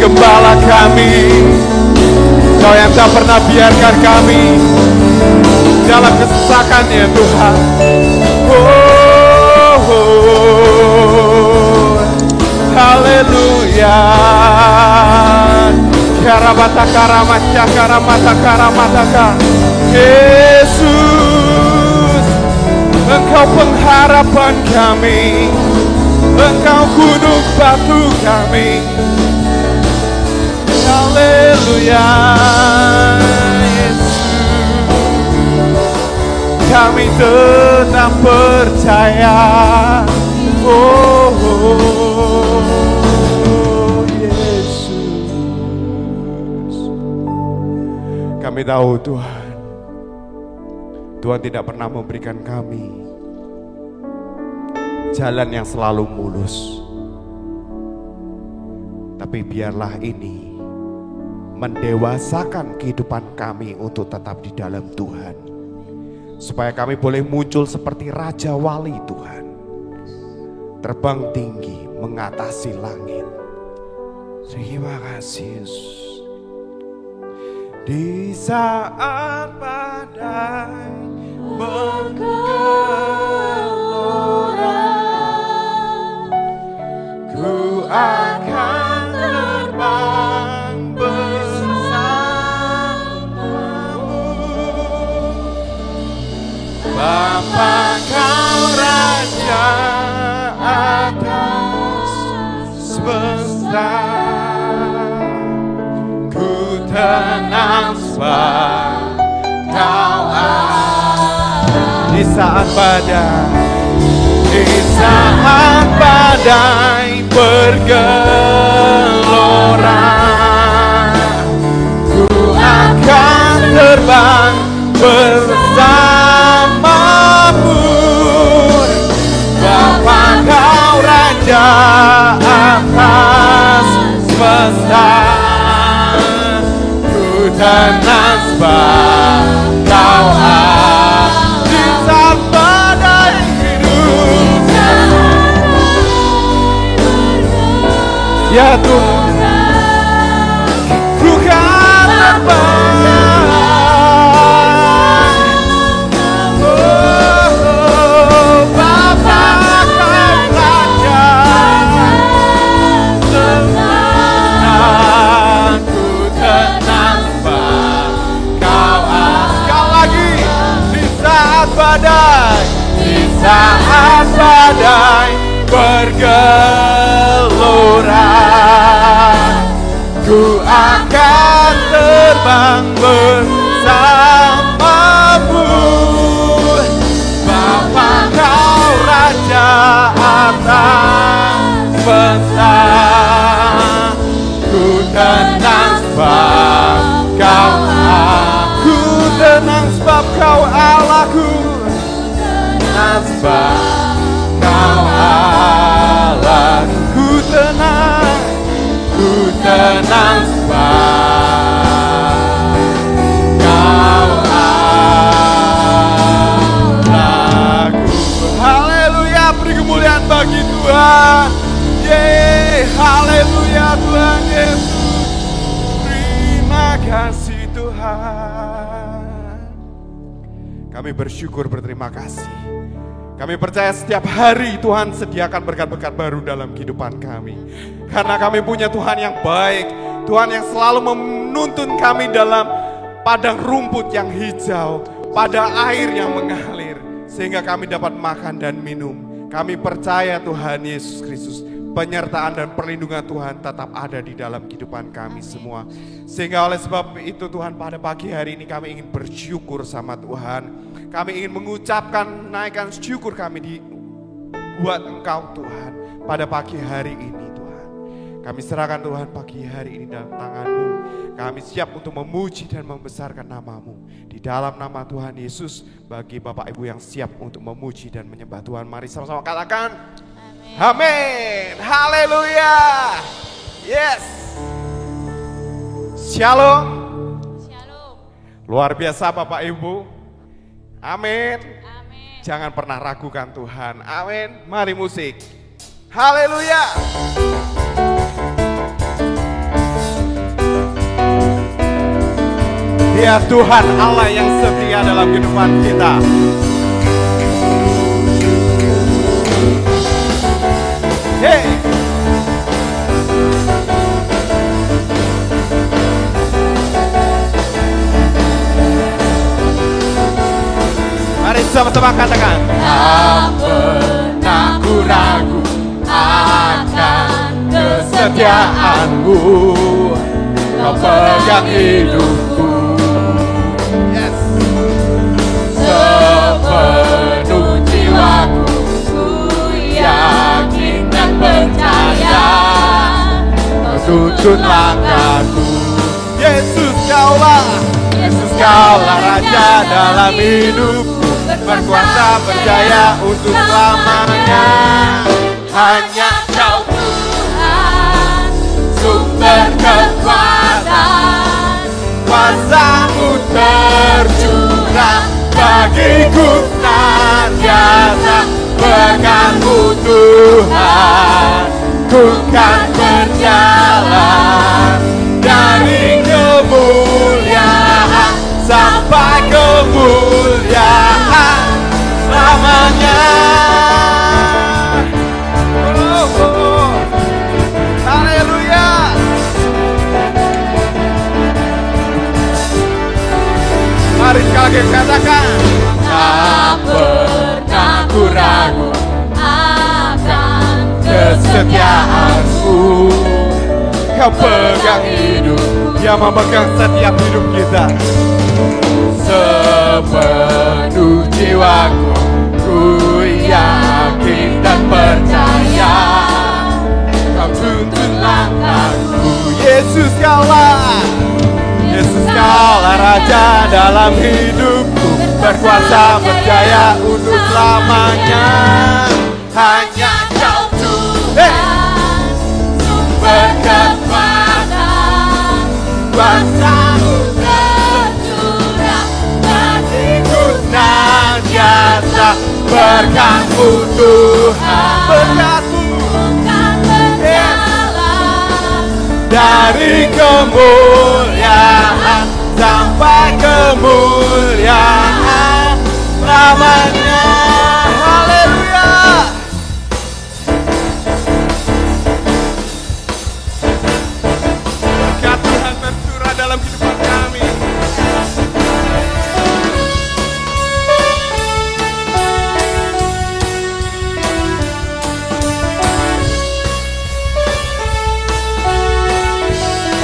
gembala kami, Kau yang tak pernah biarkan kami dalam kesesakan ya Tuhan. Haleluya. Karabataka ramataka ramataka ramataka. Yesus, Engkau pengharapan kami, Engkau gunung batu kami. Haleluya. Yesus, kami tetap percaya. Yesus, kami tahu Tuhan tidak pernah memberikan kami jalan yang selalu mulus. Tapi biarlah ini mendewasakan kehidupan kami untuk tetap di dalam Tuhan. Supaya kami boleh muncul seperti Raja Wali Tuhan. Terbang tinggi mengatasi langit. Terima kasih Yesus. Di saat badai bergelora, ku akan terbang bersamamu. Bapa Kau Raja atas semesta, ku tenang sebab Kau ada. Di saat badai bergelora, ku akan terbang bersamamu. Bapa Kau Raja atas semesta, ku tenang sebab Kau ada. Di saat badai hidup, ya Tuhan, ku kan terbang. Bapa Kau Raja semesta, ku tenang sebab Kau ada. Sekali lagi, di saat badai bergelora, ku akan terbang bersamamu. Bapa Kau Raja atas semesta, ku tenang sebab Kau aku tenang sebab Kau Allahku, tenang sebab Kau Allahku, ku tenang sebab Kau Allahku. Haleluya, beri kemuliaan bagi Tuhan. Haleluya Tuhan Yesus. Terima kasih Tuhan. Kami bersyukur, berterima kasih. Kami percaya setiap hari Tuhan sediakan berkat-berkat baru dalam kehidupan kami. Karena kami punya Tuhan yang baik, Tuhan yang selalu menuntun kami dalam padang rumput yang hijau, pada air yang mengalir, sehingga kami dapat makan dan minum. Kami percaya Tuhan Yesus Kristus, penyertaan dan perlindungan Tuhan tetap ada di dalam kehidupan kami semua. Sehingga oleh sebab itu Tuhan, pada pagi hari ini kami ingin bersyukur sama Tuhan. Kami ingin mengucapkan, naikkan syukur kami buat Engkau Tuhan pada pagi hari ini Tuhan. Kami serahkan Tuhan pagi hari ini dalam tangan-Mu. Kami siap untuk memuji dan membesarkan nama-Mu. Di dalam nama Tuhan Yesus, bagi Bapak Ibu yang siap untuk memuji dan menyembah Tuhan, mari sama-sama katakan amin. Haleluya. Yes. Shalom. Shalom. Luar biasa Bapak Ibu. Amin. Amin. Jangan pernah ragukan Tuhan. Amin. Mari musik. Haleluya. Dia Tuhan Allah yang setia dalam kehidupan kita. Hey. Mari sama-sama katakan. Tak pernah ku ragu akan Kesetiaanmu, Kau pegang hidupku. Yes. sepenuh jiwaku, ku yakin dan percaya Kau tuntun langkahku. Yesus Kaulah, Yesus Kaulah Raja dalam hidupku, berkuasa berjaya untuk selamanya. Hanya Kau Tuhan, sumber kekuatan, kuasa-Mu tercurah bagiku senantiasa. Berkat-Mu Tuhan, ku kan berjalan dari kemuliaan sampai kemuliaan selamanya. Haleluya. Mari sekali lagi katakan. tak pernah ku ragu akan Kesetiaanmu, Kau pegang hidup, Dia memegang setiap hidup kita. Sepenuh jiwaku, ku yakin dan percaya Kau tuntun langkahku. Yesus Kaulah, Yesus Kaulah Raja dalam hidupku, berkuasa berjaya untuk selamanya. Hanya Kau Tuhan, sumber kekuatan, kuasa-Mu tercurah bagiku senantiasa. Berkat-Mu Tuhan, berkat-Mu kan berjalan dari kemuliaan sampai kemuliaan selamanya. Haleluya. Berkat Tuhan tercurah dalam kehidupan kami.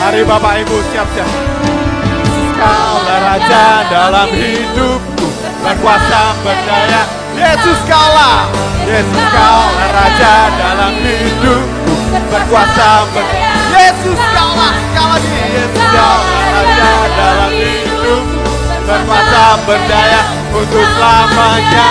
Mari Bapak Ibu siap-siap. Kaulah Raja dalam hidupku, berkuasa berdaya. Yesus Kaulah, Yesus Kaulah Raja dalam hidupku, berkuasa berdaya. Yesus Kaulah, sekali lagi. Yesus Kaulah Raja dalam hidupku, berkuasa berdaya untuk selamanya.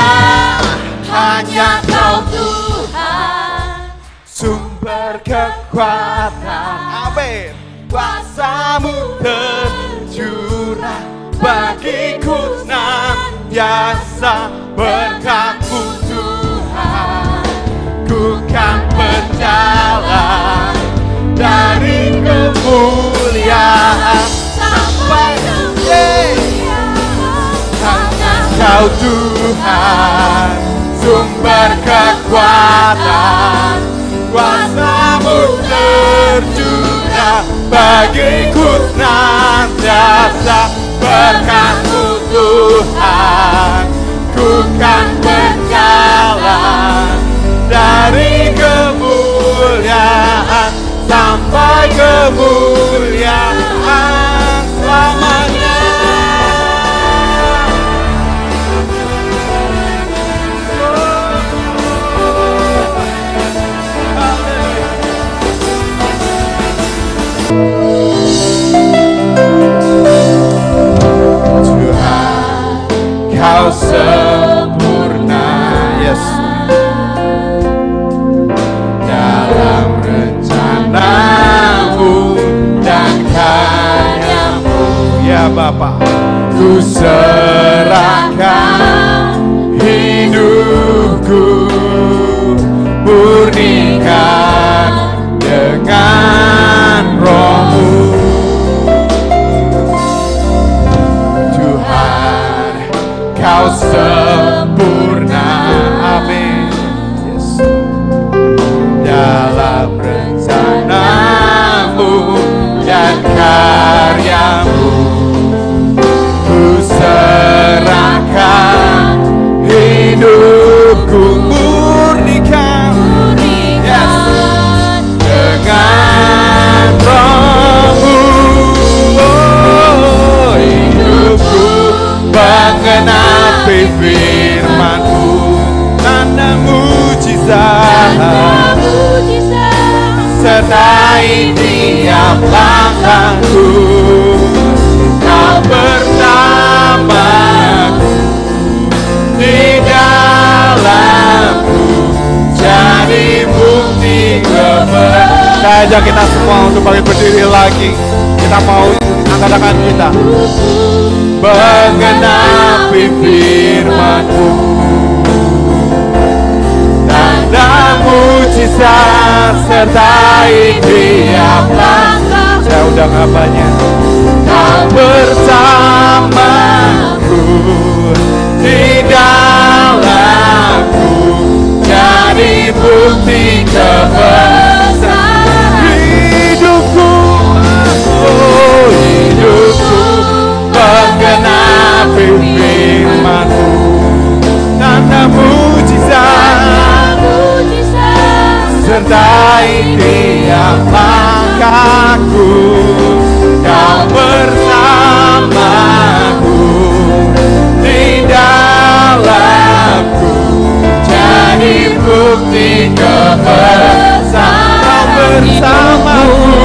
Hanya Kau Tuhan, sumber kekuatan. Amin. Kuasa-Mu tercurah bagiku senantiasa. Berkat-Mu Tuhan, ku kan berjalan dari kemuliaan sampai kemuliaan. Hanya Kau Tuhan, sumber kekuatan, kuasa-Mu tercurah bagiku senantiasa. Berkat-Mu Tuhan, ku kan berjalan dari kemuliaan sampai kemuliaan selamanya. Kau sempurna, Yesus, dalam rencana-Mu dan karya-Mu. Ya Bapa, ku serahkan hidupku, murnikan dengan Roh-Mu. sertai tiap langkahku. Kau bersamaku di dalamku, jadi bukti kebenaran. Saya ajak kita semua untuk bangkit berdiri lagi. Kita mau angkat tangan kita, menggenapi firman-Mu, tanda mujizat sertai tiap langkah. Saya undang apanya? Kau bersamaku di dalamku, jadi bukti kebesaran hidupku. Oh, hidupku menggenapi firman-Mu, tanda mujizat sertai tiap langkahku. Kau bersamaku di dalamku, jadi bukti kebesaran. Kau bersamaku,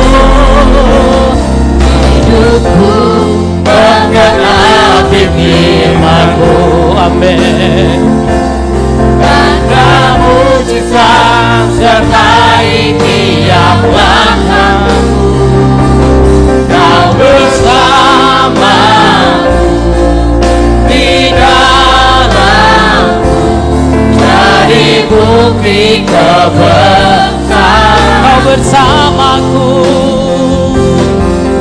hidupku menggenapi firman-Mu. Amin. Tanda mujizat sertai tiap langkahku. Kau bersamaku di dalamku, jadi bukti kebesaran. Kau bersamaku,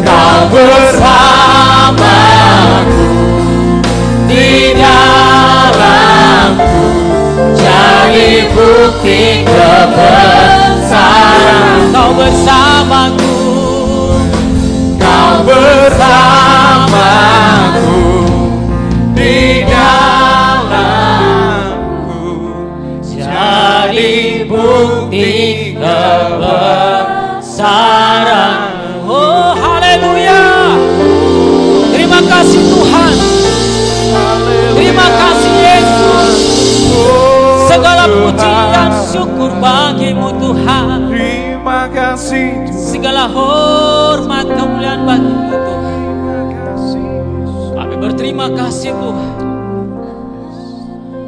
Kau bersamaku di dalamku, jadi bukti kebesaran. Kau bersamaku, Kau bersamaku di dalamku, jadi bukti kebesaran. Oh, haleluya. Terima kasih Tuhan. Terima kasih Yesus. Segala pujian syukur bagi-Mu Tuhan. Terima kasih Tuhan. Segala hormat kemuliaan bagi-Mu Tuhan. Kami berterima kasih Tuhan.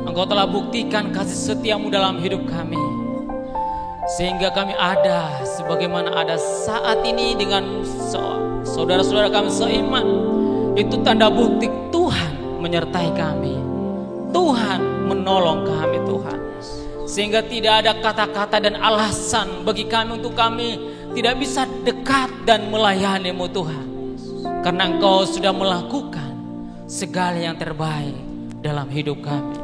Engkau telah buktikan kasih setia-Mu dalam hidup kami, sehingga kami ada sebagaimana ada saat ini dengan saudara-saudara kami seiman. Itu tanda bukti Tuhan menyertai kami, Tuhan menolong kami Tuhan, sehingga tidak ada kata-kata dan alasan bagi kami untuk kami tidak bisa dekat dan melayani-Mu Tuhan, karena Engkau sudah melakukan segala yang terbaik dalam hidup kami.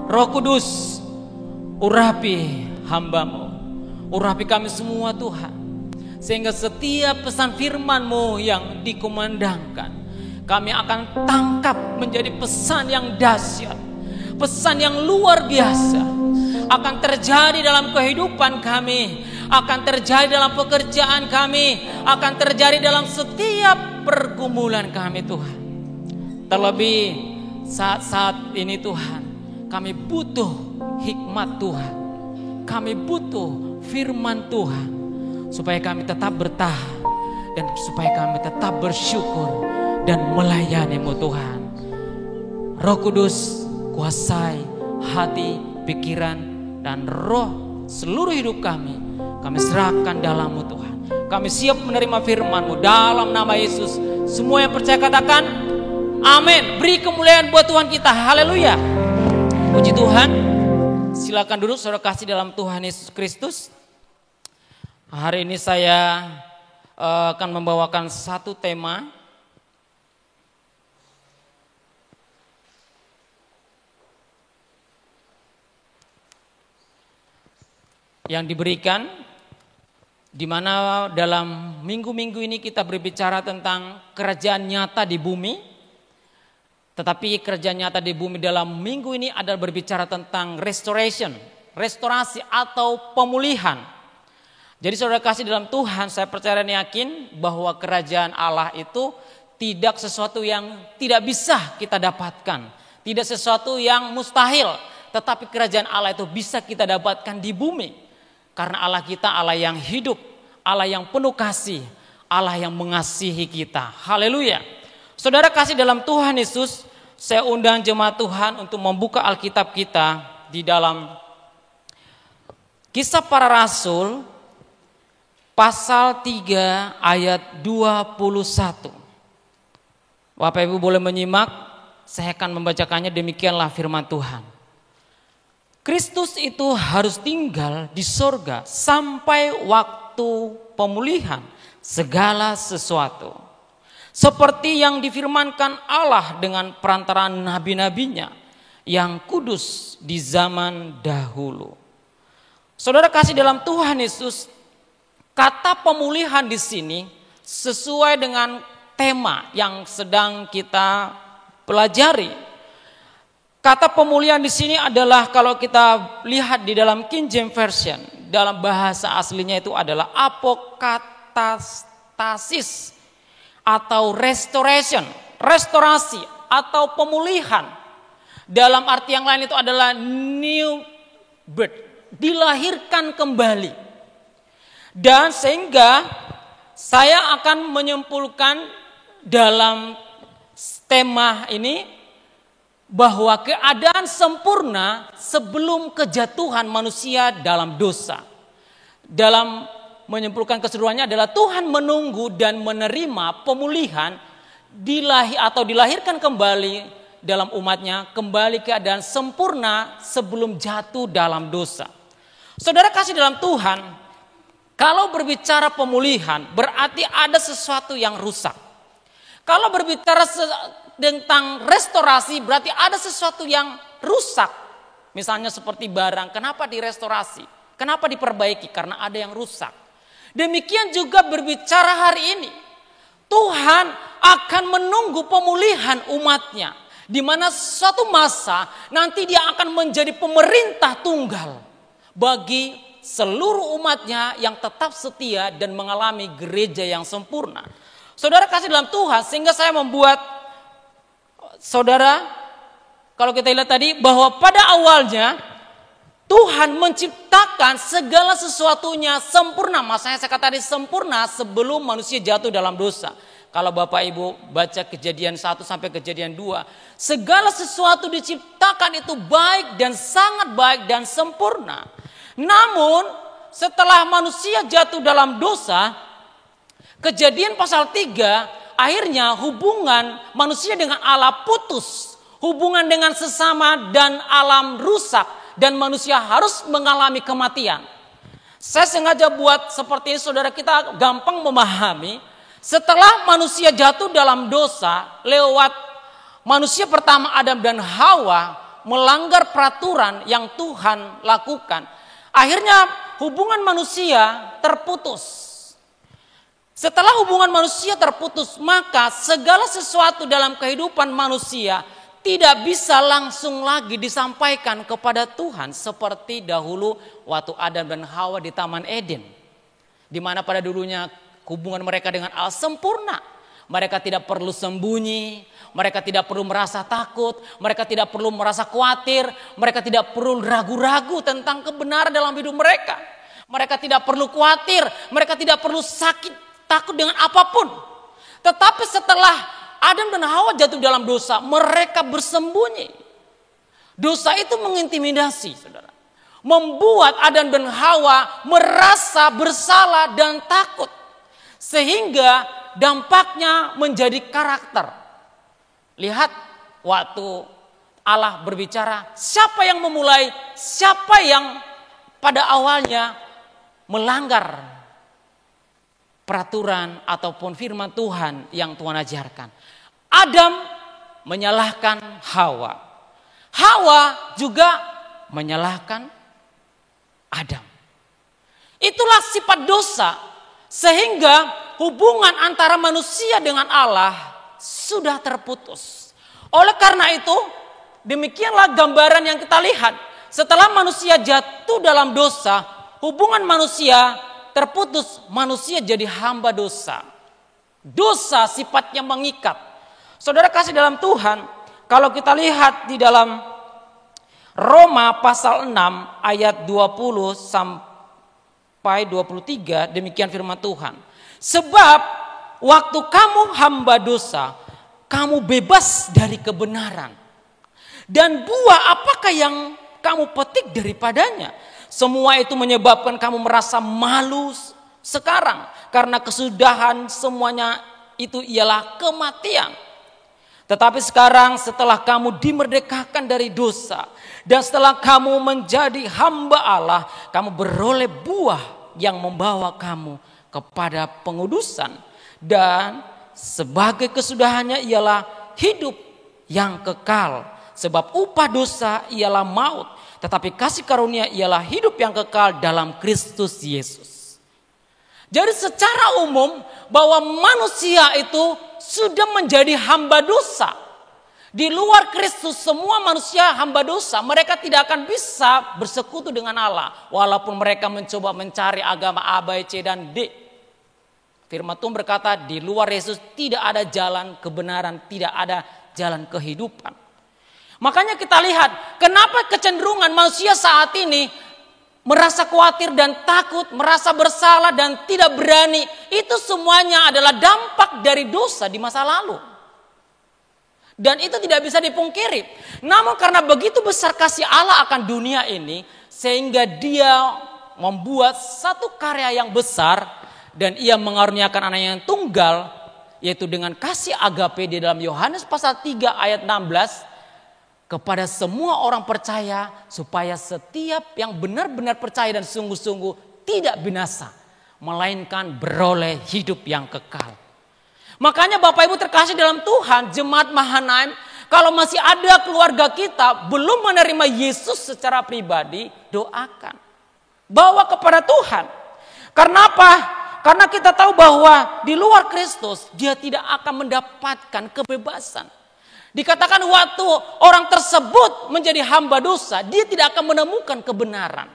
Roh Kudus, urapi hamba-Mu, urapi kami semua Tuhan, sehingga setiap pesan firman-Mu yang dikumandangkan kami akan tangkap menjadi pesan yang dahsyat, pesan yang luar biasa, akan terjadi dalam kehidupan kami, akan terjadi dalam pekerjaan kami, akan terjadi dalam setiap pergumulan kami Tuhan. Terlebih saat-saat ini Tuhan, kami butuh hikmat Tuhan, kami butuh firman Tuhan, supaya kami tetap bertahan dan supaya kami tetap bersyukur dan melayani-Mu Tuhan. Roh Kudus, kuasai hati, pikiran, dan roh seluruh hidup kami. Kami serahkan dalam-Mu Tuhan. Kami siap menerima firman-Mu dalam nama Yesus. Semua yang percaya katakan amin. Beri kemuliaan buat Tuhan kita. Haleluya. Puji Tuhan. Silakan duduk saudara kasih dalam Tuhan Yesus Kristus. Hari ini saya akan membawakan satu tema yang diberikan, di mana dalam minggu-minggu ini kita berbicara tentang kerajaan nyata di bumi. Tetapi kerajaan nyata di bumi dalam minggu ini adalah berbicara tentang restoration, restorasi atau pemulihan. Jadi saudara kasih dalam Tuhan, saya percaya dan yakin bahwa kerajaan Allah itu tidak sesuatu yang tidak bisa kita dapatkan, tidak sesuatu yang mustahil, tetapi kerajaan Allah itu bisa kita dapatkan di bumi. Karena Allah kita Allah yang hidup, Allah yang penuh kasih, Allah yang mengasihi kita. Haleluya. Saudara kasih dalam Tuhan Yesus, saya undang jemaat Tuhan untuk membuka Alkitab kita di dalam Kisah Para Rasul pasal 3 ayat 21. Bapak Ibu boleh menyimak, saya akan membacakannya. Demikianlah firman Tuhan. Kristus itu harus tinggal di sorga sampai waktu pemulihan segala sesuatu. Seperti yang difirmankan Allah dengan perantaraan nabi-nabinya yang kudus di zaman dahulu. Saudara kasih dalam Tuhan Yesus, kata pemulihan di sini sesuai dengan tema yang sedang kita pelajari. Kata pemulihan di sini adalah, kalau kita lihat di dalam King James Version, dalam bahasa aslinya itu adalah apokatastasis atau restoration, restorasi atau pemulihan. Dalam arti yang lain itu adalah new birth, dilahirkan kembali. Dan sehingga saya akan menyimpulkan dalam tema ini bahwa keadaan sempurna sebelum kejatuhan manusia dalam dosa. Dalam menyimpulkan keseluruhannya adalah Tuhan menunggu dan menerima pemulihan dilahirkan kembali dalam umatnya, kembali keadaan sempurna sebelum jatuh dalam dosa. Saudara kasih dalam Tuhan, kalau berbicara pemulihan berarti ada sesuatu yang rusak. Kalau berbicara tentang restorasi berarti ada sesuatu yang rusak. Misalnya seperti barang, kenapa direstorasi? Kenapa diperbaiki? Karena ada yang rusak. Demikian juga berbicara hari ini. Tuhan akan menunggu pemulihan umatnya. Di mana suatu masa nanti dia akan menjadi pemerintah tunggal bagi seluruh umatnya yang tetap setia dan mengalami gereja yang sempurna. Saudara kasih dalam Tuhan, sehingga saya membuat saudara, kalau kita lihat tadi bahwa pada awalnya Tuhan menciptakan segala sesuatunya sempurna. Masanya saya kata tadi sempurna sebelum manusia jatuh dalam dosa. Kalau Bapak Ibu baca Kejadian 1 sampai Kejadian 2, segala sesuatu diciptakan itu baik dan sangat baik dan sempurna. Namun setelah manusia jatuh dalam dosa, Kejadian pasal 3, akhirnya hubungan manusia dengan Allah putus. Hubungan dengan sesama dan alam rusak. Dan manusia harus mengalami kematian. Saya sengaja buat seperti ini, saudara, kita gampang memahami. Setelah manusia jatuh dalam dosa, lewat manusia pertama Adam dan Hawa melanggar peraturan yang Tuhan lakukan, akhirnya hubungan manusia terputus. Setelah hubungan manusia terputus, maka segala sesuatu dalam kehidupan manusia tidak bisa langsung lagi disampaikan kepada Tuhan seperti dahulu waktu Adam dan Hawa di Taman Eden. Di mana pada dulunya hubungan mereka dengan Allah sempurna. Mereka tidak perlu sembunyi, mereka tidak perlu merasa takut, mereka tidak perlu merasa khawatir, mereka tidak perlu ragu-ragu tentang kebenaran dalam hidup mereka. Mereka tidak perlu khawatir, mereka tidak perlu sakit, takut dengan apapun. Tetapi setelah Adam dan Hawa jatuh dalam dosa, mereka bersembunyi. Dosa itu mengintimidasi, saudara. Membuat Adam dan Hawa merasa bersalah dan takut. Sehingga dampaknya menjadi karakter. Lihat waktu Allah berbicara, siapa yang memulai, siapa yang pada awalnya melanggar peraturan ataupun firman Tuhan yang Tuhan ajarkan. Adam menyalahkan Hawa. Hawa juga menyalahkan Adam. Itulah sifat dosa, sehingga hubungan antara manusia dengan Allah sudah terputus. Oleh karena itu, demikianlah gambaran yang kita lihat. Setelah manusia jatuh dalam dosa, hubungan manusia terputus, manusia jadi hamba dosa. Dosa sifatnya mengikat. Saudara kasih dalam Tuhan, kalau kita lihat di dalam Roma pasal 6 ayat 20 sampai 23 demikian firman Tuhan. Sebab waktu kamu hamba dosa, kamu bebas dari kebenaran. Dan buah apakah yang kamu petik daripadanya? Semua itu menyebabkan kamu merasa malu sekarang. Karena kesudahan semuanya itu ialah kematian. Tetapi sekarang setelah kamu dimerdekakan dari dosa. Dan setelah kamu menjadi hamba Allah, kamu beroleh buah yang membawa kamu kepada pengudusan. Dan sebagai kesudahannya ialah hidup yang kekal. Sebab upah dosa ialah maut, tetapi kasih karunia ialah hidup yang kekal dalam Kristus Yesus. Jadi secara umum bahwa manusia itu sudah menjadi hamba dosa. Di luar Kristus semua manusia hamba dosa. Mereka tidak akan bisa bersekutu dengan Allah. Walaupun mereka mencoba mencari agama A, B, C, dan D. Firman Tuhan berkata di luar Yesus tidak ada jalan kebenaran, tidak ada jalan kehidupan. Makanya kita lihat kenapa kecenderungan manusia saat ini merasa khawatir dan takut, merasa bersalah dan tidak berani. Itu semuanya adalah dampak dari dosa di masa lalu. Dan itu tidak bisa dipungkiri. Namun karena begitu besar kasih Allah akan dunia ini, sehingga dia membuat satu karya yang besar dan ia mengaruniakan anak yang tunggal, yaitu dengan kasih agape di dalam Yohanes pasal 3 ayat 16, kepada semua orang percaya supaya setiap yang benar-benar percaya dan sungguh-sungguh tidak binasa, melainkan beroleh hidup yang kekal. Makanya Bapak Ibu terkasih dalam Tuhan, jemaat Mahanaim, kalau masih ada keluarga kita belum menerima Yesus secara pribadi, doakan. Bawa kepada Tuhan. Karena apa? Karena kita tahu bahwa di luar Kristus dia tidak akan mendapatkan kebebasan. Dikatakan waktu orang tersebut menjadi hamba dosa, dia tidak akan menemukan kebenaran.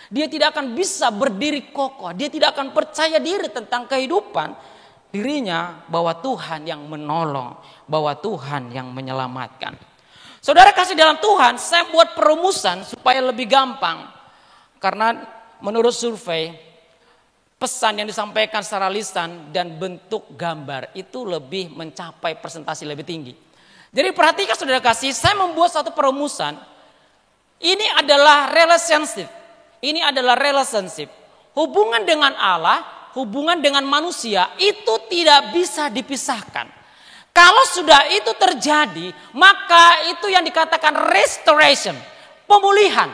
Dia tidak akan bisa berdiri kokoh, dia tidak akan percaya diri tentang kehidupan dirinya bahwa Tuhan yang menolong, bahwa Tuhan yang menyelamatkan. Saudara kasih dalam Tuhan, saya buat perumusan supaya lebih gampang. Karena menurut survei, pesan yang disampaikan secara lisan dan bentuk gambar itu lebih mencapai persentase lebih tinggi. Jadi perhatikan saudara kasih, saya membuat satu perumusan. Ini adalah relationship. Ini adalah relationship. Hubungan dengan Allah, hubungan dengan manusia itu tidak bisa dipisahkan. Kalau sudah itu terjadi, maka itu yang dikatakan restoration, pemulihan.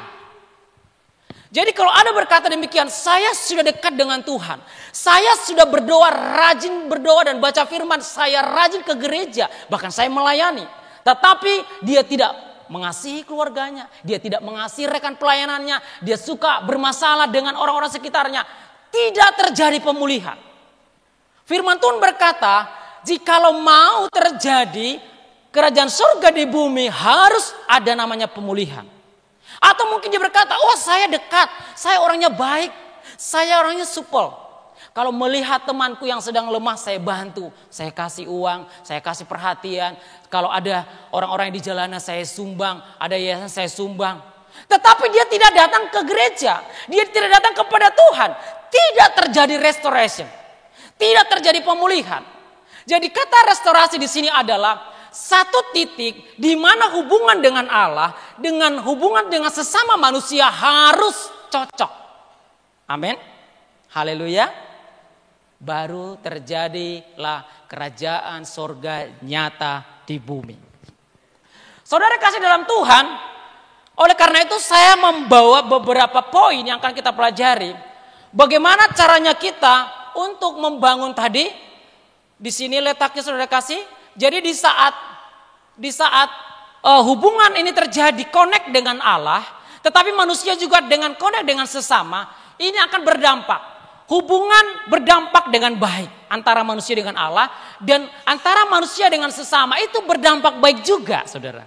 Jadi kalau ada berkata demikian, saya sudah dekat dengan Tuhan. Saya sudah berdoa, rajin berdoa dan baca firman. Saya rajin ke gereja, bahkan saya melayani. Tetapi dia tidak mengasihi keluarganya. Dia tidak mengasihi rekan pelayanannya. Dia suka bermasalah dengan orang-orang sekitarnya. Tidak terjadi pemulihan. Firman Tuhan berkata, jikalau mau terjadi kerajaan surga di bumi, harus ada namanya pemulihan. Atau mungkin dia berkata, oh saya dekat, saya orangnya baik, saya orangnya supel. Kalau melihat temanku yang sedang lemah, saya bantu, saya kasih uang, saya kasih perhatian. Kalau ada orang-orang yang di jalanan, saya sumbang, ada yayasan saya sumbang. Tetapi dia tidak datang ke gereja, dia tidak datang kepada Tuhan. Tidak terjadi restoration, tidak terjadi pemulihan. Jadi kata restorasi di sini adalah satu titik di mana hubungan dengan Allah, dengan hubungan dengan sesama manusia harus cocok. Amin. Haleluya. Baru terjadilah kerajaan sorga nyata di bumi. Saudara kasih dalam Tuhan, oleh karena itu saya membawa beberapa poin yang akan kita pelajari. Bagaimana caranya kita untuk membangun tadi? Di sini letaknya saudara kasih. Jadi di saat hubungan ini terjadi connect dengan Allah, tetapi manusia juga dengan connect dengan sesama, ini akan berdampak. Hubungan berdampak dengan baik antara manusia dengan Allah dan antara manusia dengan sesama itu berdampak baik juga, saudara.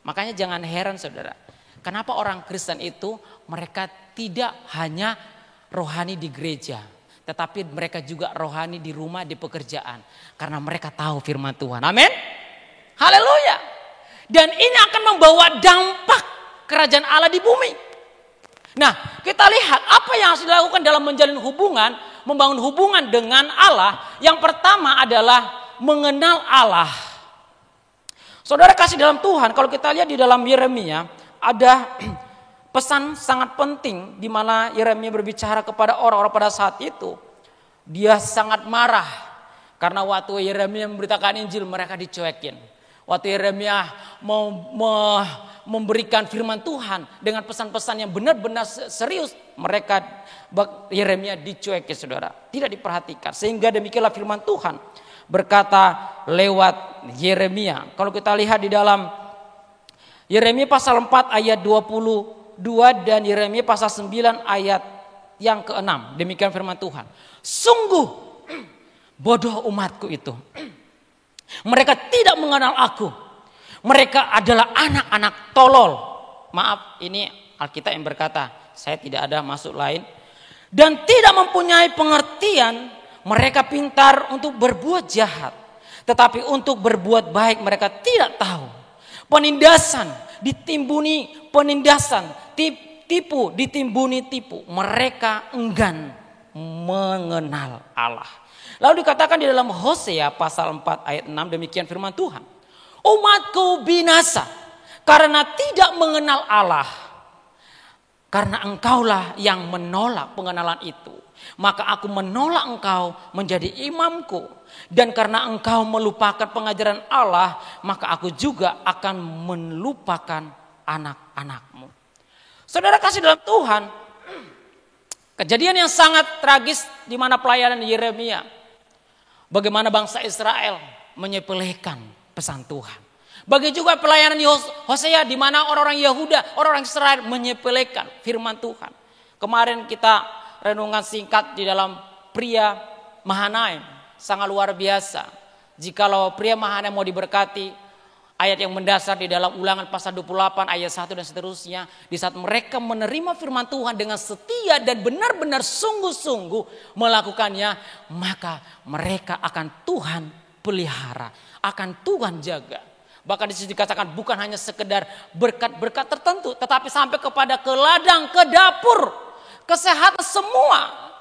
Makanya jangan heran, saudara. Kenapa orang Kristen itu mereka tidak hanya rohani di gereja, tetapi mereka juga rohani di rumah, di pekerjaan. Karena mereka tahu firman Tuhan. Amin. Haleluya. Dan ini akan membawa dampak kerajaan Allah di bumi. Nah, kita lihat apa yang harus dilakukan dalam menjalin hubungan, membangun hubungan dengan Allah. Yang pertama adalah mengenal Allah. Saudara kasih dalam Tuhan, kalau kita lihat di dalam Yeremia ada pesan sangat penting di mana Yeremia berbicara kepada orang-orang pada saat itu. Dia sangat marah karena waktu Yeremia memberitakan Injil mereka dicuekin. Waktu Yeremia mau memberikan firman Tuhan dengan pesan-pesan yang benar-benar serius, Yeremia dicuekin, saudara, tidak diperhatikan. Sehingga demikianlah firman Tuhan berkata lewat Yeremia. Kalau kita lihat di dalam Yeremia pasal 4 ayat 22 dan Yeremia pasal 9 ayat yang ke-6. Demikian firman Tuhan. Sungguh bodoh umatku itu. Mereka tidak mengenal aku. Mereka adalah anak-anak tolol. Maaf, ini Alkitab yang berkata, saya tidak ada maksud lain. Dan tidak mempunyai pengertian. Mereka pintar untuk berbuat jahat. Tetapi untuk berbuat baik mereka tidak tahu. Penindasan ditimbuni penindasan. Tipu ditimbuni tipu. Mereka enggan mengenal Allah. Lalu dikatakan di dalam Hosea pasal 4 ayat 6 demikian firman Tuhan. Umatku binasa karena tidak mengenal Allah. Karena engkaulah yang menolak pengenalan itu. Maka aku menolak engkau menjadi imamku. Dan karena engkau melupakan pengajaran Allah, maka aku juga akan melupakan anak-anakmu. Saudara kasih dalam Tuhan, kejadian yang sangat tragis di mana pelayanan Yeremia. Bagaimana bangsa Israel menyepelekan pesan Tuhan. Bagi juga pelayanan Hosea di mana orang-orang Yehuda, orang-orang Israel menyepelekan firman Tuhan. Kemarin kita renungan singkat di dalam pria Mahanaim, sangat luar biasa. Jikalau pria Mahanaim mau diberkati, ayat yang mendasar di dalam Ulangan pasal 28 ayat 1 dan seterusnya. Di saat mereka menerima firman Tuhan dengan setia dan benar-benar sungguh-sungguh melakukannya, maka mereka akan Tuhan pelihara, akan Tuhan jaga. Bahkan di sini dikatakan bukan hanya sekedar berkat-berkat tertentu, tetapi sampai kepada ke ladang, ke dapur, kesehatan semua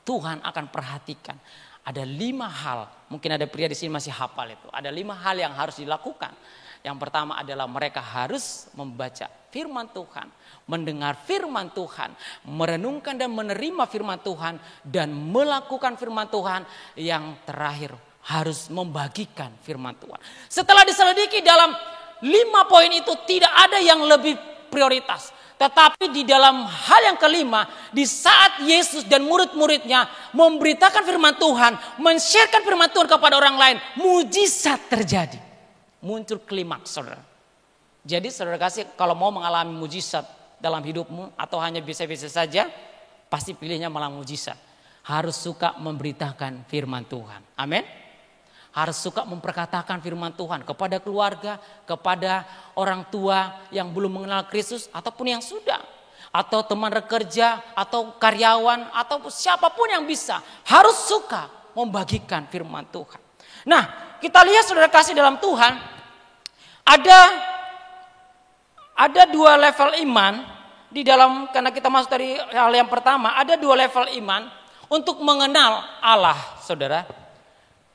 Tuhan akan perhatikan. Ada 5 hal, mungkin ada pria di sini masih hafal itu. Ada 5 hal yang harus dilakukan. Yang pertama adalah mereka harus membaca firman Tuhan, mendengar firman Tuhan, merenungkan dan menerima firman Tuhan, dan melakukan firman Tuhan. Yang terakhir harus membagikan firman Tuhan. Setelah diselidiki dalam 5 poin itu tidak ada yang lebih prioritas. Tetapi di dalam hal yang kelima, di saat Yesus dan murid-muridnya memberitakan firman Tuhan, men-sharekan firman Tuhan kepada orang lain, mujizat terjadi. Muncul klimaks, saudara. Jadi saudara kasih, kalau mau mengalami mujizat dalam hidupmu atau hanya biasa-biasa saja, pasti pilihnya malah mujizat. Harus suka memberitakan firman Tuhan. Amin. Harus suka memperkatakan firman Tuhan kepada keluarga, kepada orang tua yang belum mengenal Kristus ataupun yang sudah. Atau teman rekerja, atau karyawan, atau siapapun yang bisa. Harus suka membagikan firman Tuhan. Nah, kita lihat saudara kasih dalam Tuhan, ada 2 level iman di dalam, karena kita masuk dari hal yang pertama, ada 2 level iman untuk mengenal Allah, saudara.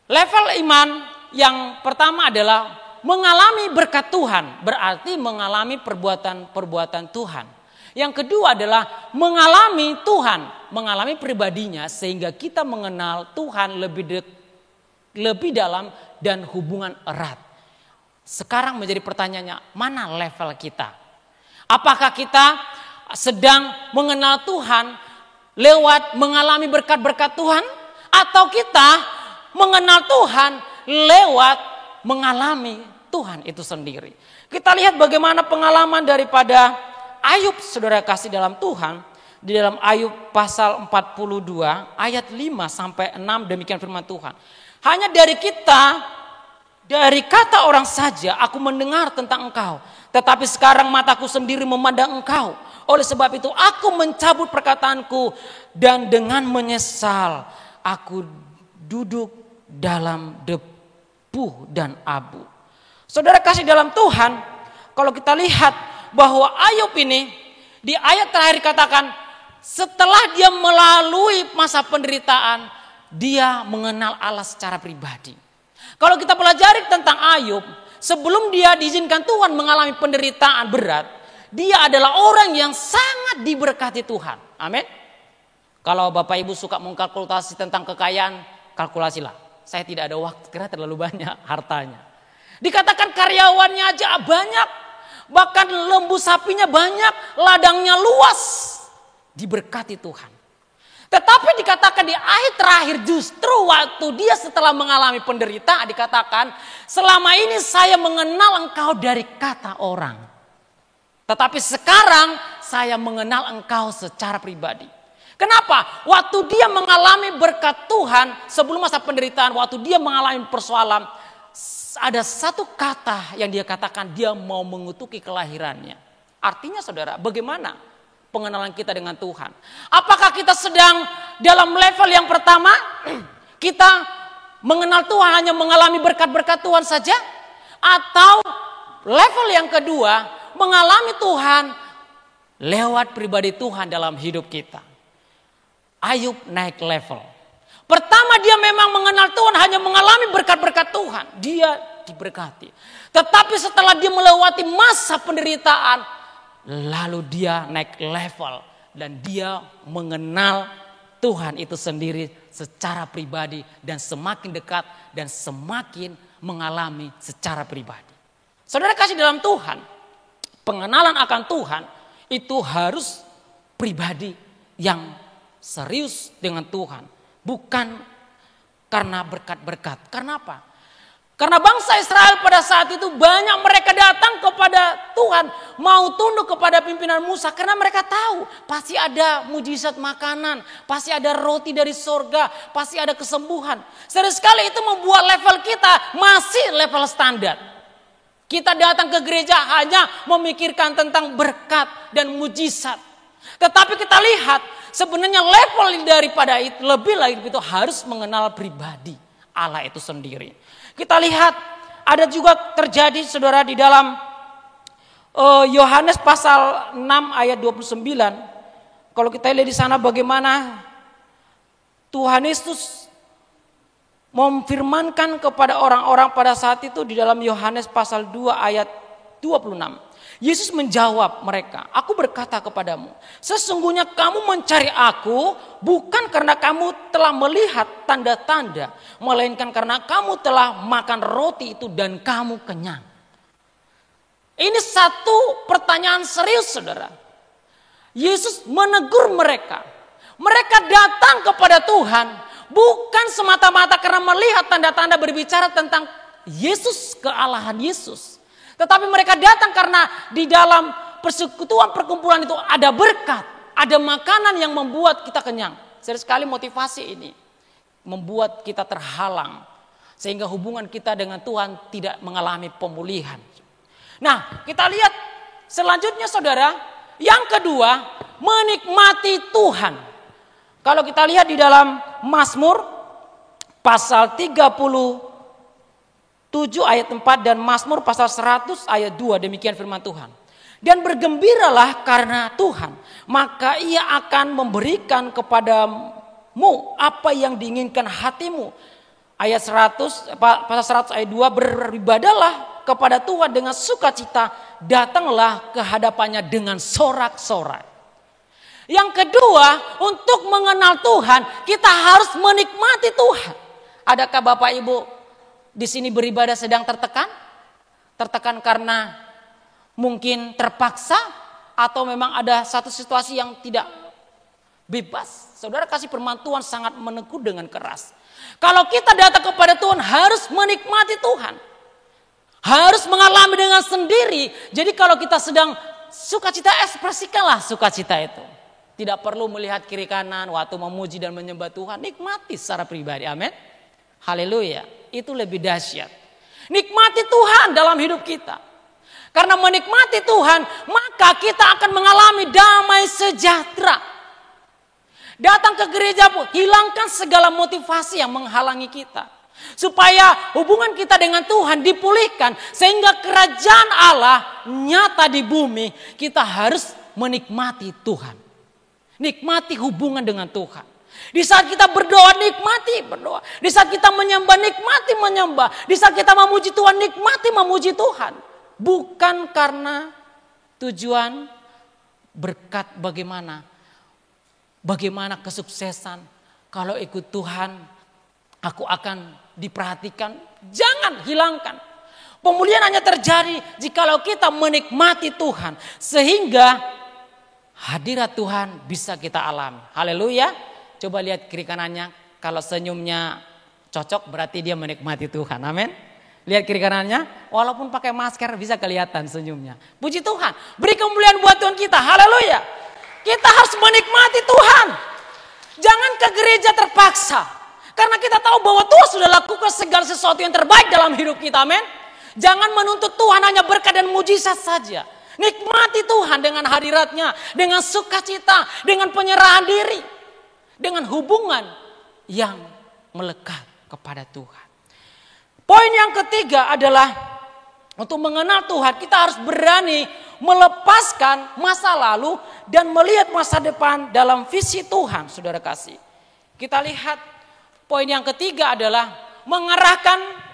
Level iman yang pertama adalah mengalami berkat Tuhan, berarti mengalami perbuatan-perbuatan Tuhan. Yang kedua adalah mengalami Tuhan, mengalami pribadinya sehingga kita mengenal Tuhan lebih dalam dan hubungan erat. Sekarang menjadi pertanyaannya, mana level kita? Apakah kita sedang mengenal Tuhan lewat mengalami berkat-berkat Tuhan? Atau kita mengenal Tuhan lewat mengalami Tuhan itu sendiri. Kita lihat bagaimana pengalaman daripada Ayub, saudara kasih dalam Tuhan. Di dalam Ayub pasal 42 ayat 5 sampai 6 demikian firman Tuhan. Hanya dari kata orang saja aku mendengar tentang engkau. Tetapi sekarang mataku sendiri memandang engkau. Oleh sebab itu aku mencabut perkataanku dan dengan menyesal aku duduk dalam debu dan abu. Saudara kasih dalam Tuhan, kalau kita lihat bahwa Ayub ini Di ayat terakhir katakan, setelah dia melalui masa penderitaan, dia mengenal Allah secara pribadi. Kalau kita pelajari tentang Ayub, sebelum dia diizinkan Tuhan mengalami penderitaan berat, dia adalah orang yang sangat diberkati Tuhan. Amin. Kalau Bapak Ibu suka mengkalkulasi tentang kekayaan, kalkulasilah. Saya tidak ada waktu karena terlalu banyak hartanya. Dikatakan karyawannya aja banyak, bahkan lembu sapinya banyak, ladangnya luas, diberkati Tuhan. Tetapi dikatakan di ayat terakhir, justru waktu dia setelah mengalami penderitaan, dikatakan, selama ini saya mengenal engkau dari kata orang, tetapi sekarang saya mengenal engkau secara pribadi. Kenapa? Waktu dia mengalami berkat Tuhan sebelum masa penderitaan, waktu dia mengalami persoalan, ada satu kata yang dia katakan, dia mau mengutuki kelahirannya. Artinya saudara, bagaimana pengenalan kita dengan Tuhan? Apakah kita sedang dalam level yang pertama, kita mengenal Tuhan hanya mengalami berkat-berkat Tuhan saja? Atau level yang kedua, mengalami Tuhan lewat pribadi Tuhan dalam hidup kita? Ayub naik level. Pertama dia memang mengenal Tuhan, hanya mengalami berkat-berkat Tuhan. Dia diberkati. Tetapi setelah dia melewati masa penderitaan, lalu dia naik level. Dan dia mengenal Tuhan itu sendiri secara pribadi. Dan semakin dekat dan semakin mengalami secara pribadi. Saudara kasih dalam Tuhan, pengenalan akan Tuhan itu harus pribadi yang serius dengan Tuhan. Bukan karena berkat-berkat. Karena apa? Karena bangsa Israel pada saat itu banyak mereka datang kepada Tuhan. Mau tunduk kepada pimpinan Musa. Karena mereka tahu pasti ada mujizat makanan. Pasti ada roti dari sorga. Pasti ada kesembuhan. Sekali itu membuat level kita masih level standar. Kita datang ke gereja hanya memikirkan tentang berkat dan mujizat. Tetapi kita lihat sebenarnya level daripada itu, lebih lagi itu harus mengenal pribadi Allah itu sendiri. Kita lihat ada juga terjadi saudara di dalam Yohanes pasal 6 ayat 29. Kalau kita lihat di sana bagaimana Tuhan Yesus memfirmankan kepada orang-orang pada saat itu di dalam Yohanes pasal 2 ayat 26. Yesus menjawab mereka, aku berkata kepadamu, sesungguhnya kamu mencari aku bukan karena kamu telah melihat tanda-tanda, melainkan karena kamu telah makan roti itu dan kamu kenyang. Ini satu pertanyaan serius saudara. Yesus menegur mereka. Mereka datang kepada Tuhan bukan semata-mata karena melihat tanda-tanda berbicara tentang Yesus, kealahan Yesus. Tetapi mereka datang karena di dalam persekutuan perkumpulan itu ada berkat, ada makanan yang membuat kita kenyang. Serius sekali motivasi ini membuat kita terhalang sehingga hubungan kita dengan Tuhan tidak mengalami pemulihan. Nah, kita lihat selanjutnya saudara, yang kedua, menikmati Tuhan. Kalau kita lihat di dalam Mazmur pasal 7 ayat 4 dan Mazmur pasal 100 ayat 2, demikian firman Tuhan. Dan bergembiralah karena Tuhan, maka ia akan memberikan kepadamu apa yang diinginkan hatimu. Ayat 100 pasal 100 ayat 2, beribadahlah kepada Tuhan dengan sukacita, datanglah ke hadapannya dengan sorak-sorai. Yang kedua, untuk mengenal Tuhan, kita harus menikmati Tuhan. Adakah Bapak Ibu di sini beribadah sedang tertekan? Tertekan karena mungkin terpaksa atau memang ada satu situasi yang tidak bebas. Saudara kasih firman Tuhan sangat menegur dengan keras. Kalau kita datang kepada Tuhan harus menikmati Tuhan. Harus mengalami dengan sendiri. Jadi kalau kita sedang sukacita, ekspresikanlah sukacita itu. Tidak perlu melihat kiri kanan waktu memuji dan menyembah Tuhan. Nikmati secara pribadi. Amin. Haleluya. Itu lebih dahsyat. Nikmati Tuhan dalam hidup kita. Karena menikmati Tuhan, maka kita akan mengalami damai sejahtera. Datang ke gereja pun, hilangkan segala motivasi yang menghalangi kita. Supaya hubungan kita dengan Tuhan dipulihkan. Sehingga kerajaan Allah nyata di bumi. Kita harus menikmati Tuhan. Nikmati hubungan dengan Tuhan. Di saat kita berdoa, nikmati berdoa. Di saat kita menyembah, nikmati menyembah. Di saat kita memuji Tuhan, nikmati memuji Tuhan. Bukan karena tujuan berkat bagaimana kesuksesan. Kalau ikut Tuhan, aku akan diperhatikan. Jangan hilangkan. Pemulihan hanya terjadi jikalau kita menikmati Tuhan. Sehingga hadirat Tuhan bisa kita alami. Haleluya. Coba lihat kiri kanannya. Kalau senyumnya cocok berarti dia menikmati Tuhan. Amin. Lihat kiri kanannya. Walaupun pakai masker bisa kelihatan senyumnya. Puji Tuhan. Beri kemuliaan buat Tuhan kita. Haleluya. Kita harus menikmati Tuhan. Jangan ke gereja terpaksa. Karena kita tahu bahwa Tuhan sudah lakukan segala sesuatu yang terbaik dalam hidup kita. Amin. Jangan menuntut Tuhan hanya berkat dan mujizat saja. Nikmati Tuhan dengan hadiratnya. Dengan sukacita. Dengan penyerahan diri. Dengan hubungan yang melekat kepada Tuhan. Poin yang ketiga adalah untuk mengenal Tuhan kita harus berani melepaskan masa lalu dan melihat masa depan dalam visi Tuhan. Saudara kasih. Kita lihat poin yang ketiga adalah mengarahkan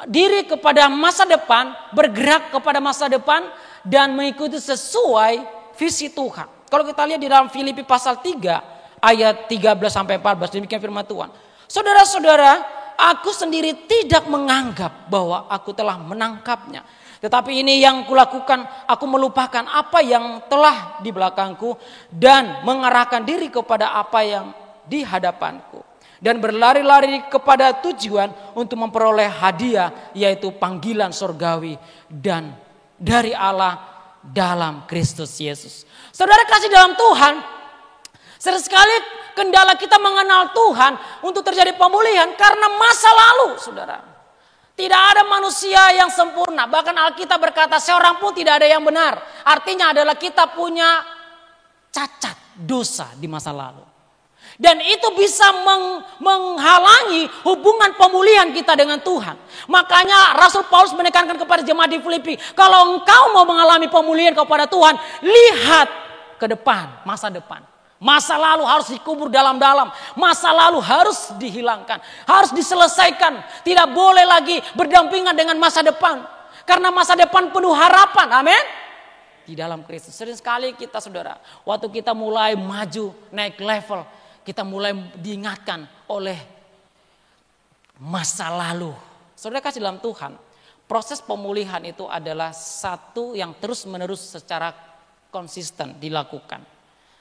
diri kepada masa depan, bergerak kepada masa depan dan mengikuti sesuai visi Tuhan. Kalau kita lihat di dalam Filipi pasal 3 ayat 13-14 demikian firman Tuhan. Saudara-saudara, aku sendiri tidak menganggap bahwa aku telah menangkapnya. Tetapi ini yang kulakukan, aku melupakan apa yang telah di belakangku dan mengarahkan diri kepada apa yang di hadapanku. Dan berlari-lari kepada tujuan untuk memperoleh hadiah, yaitu panggilan surgawi dan dari Allah dalam Kristus Yesus. Saudara kasih dalam Tuhan, sering sekali kendala kita mengenal Tuhan untuk terjadi pemulihan karena masa lalu, saudara. Tidak ada manusia yang sempurna. Bahkan Alkitab berkata seorang pun tidak ada yang benar. Artinya adalah kita punya cacat dosa di masa lalu. Dan itu bisa menghalangi hubungan pemulihan kita dengan Tuhan. Makanya Rasul Paulus menekankan kepada jemaat di Filipi. Kalau engkau mau mengalami pemulihan kepada Tuhan, lihat ke depan, masa depan. Masa lalu harus dikubur dalam-dalam. Masa lalu harus dihilangkan. Harus diselesaikan. Tidak boleh lagi berdampingan dengan masa depan. Karena masa depan penuh harapan. Amin. Di dalam Kristus. Sering sekali kita saudara. Waktu kita mulai maju naik level. Kita mulai diingatkan oleh masa lalu. Saudara kasih dalam Tuhan. Proses pemulihan itu adalah satu yang terus menerus secara konsisten dilakukan.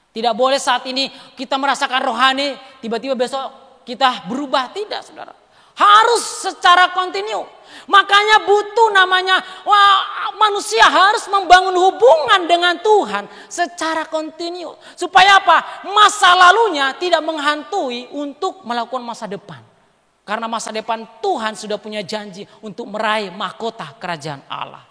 Tidak boleh saat ini kita merasakan rohani, tiba-tiba besok kita berubah. Tidak, saudara. Harus secara kontinu. Makanya butuh namanya, manusia harus membangun hubungan dengan Tuhan secara kontinu. Supaya apa? Masa lalunya tidak menghantui untuk melakukan masa depan. Karena masa depan Tuhan sudah punya janji untuk meraih mahkota kerajaan Allah.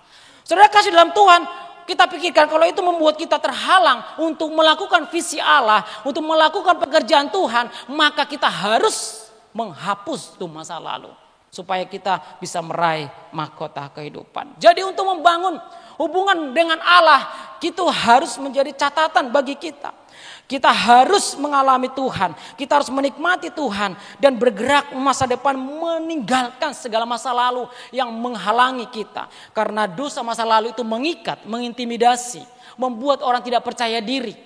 Saudara kasih dalam Tuhan, kita pikirkan kalau itu membuat kita terhalang untuk melakukan visi Allah, untuk melakukan pekerjaan Tuhan, maka kita harus menghapus itu masa lalu. Supaya kita bisa meraih mahkota kehidupan. Jadi untuk membangun hubungan dengan Allah, itu harus menjadi catatan bagi kita. Kita harus mengalami Tuhan, kita harus menikmati Tuhan dan bergerak masa depan meninggalkan segala masa lalu yang menghalangi kita. Karena dosa masa lalu itu mengikat, mengintimidasi, membuat orang tidak percaya diri.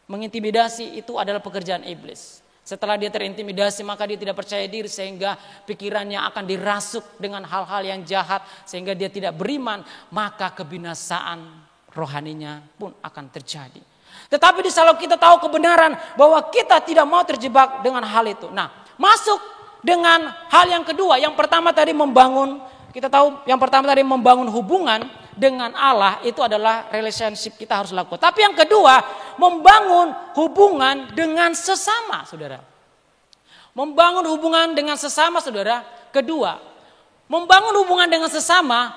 Mengintimidasi itu adalah pekerjaan iblis. Setelah dia terintimidasi maka dia tidak percaya diri sehingga pikirannya akan dirasuk dengan hal-hal yang jahat sehingga dia tidak beriman, maka kebinasaan rohaninya pun akan terjadi. Tetapi di saat kita tahu kebenaran bahwa kita tidak mau terjebak dengan hal itu. Nah, masuk dengan hal yang kedua. Yang pertama tadi membangun, kita tahu yang pertama tadi membangun hubungan dengan Allah itu adalah relationship kita harus lakukan. Tapi yang kedua, membangun hubungan dengan sesama, saudara. Membangun hubungan dengan sesama, saudara. Kedua, membangun hubungan dengan sesama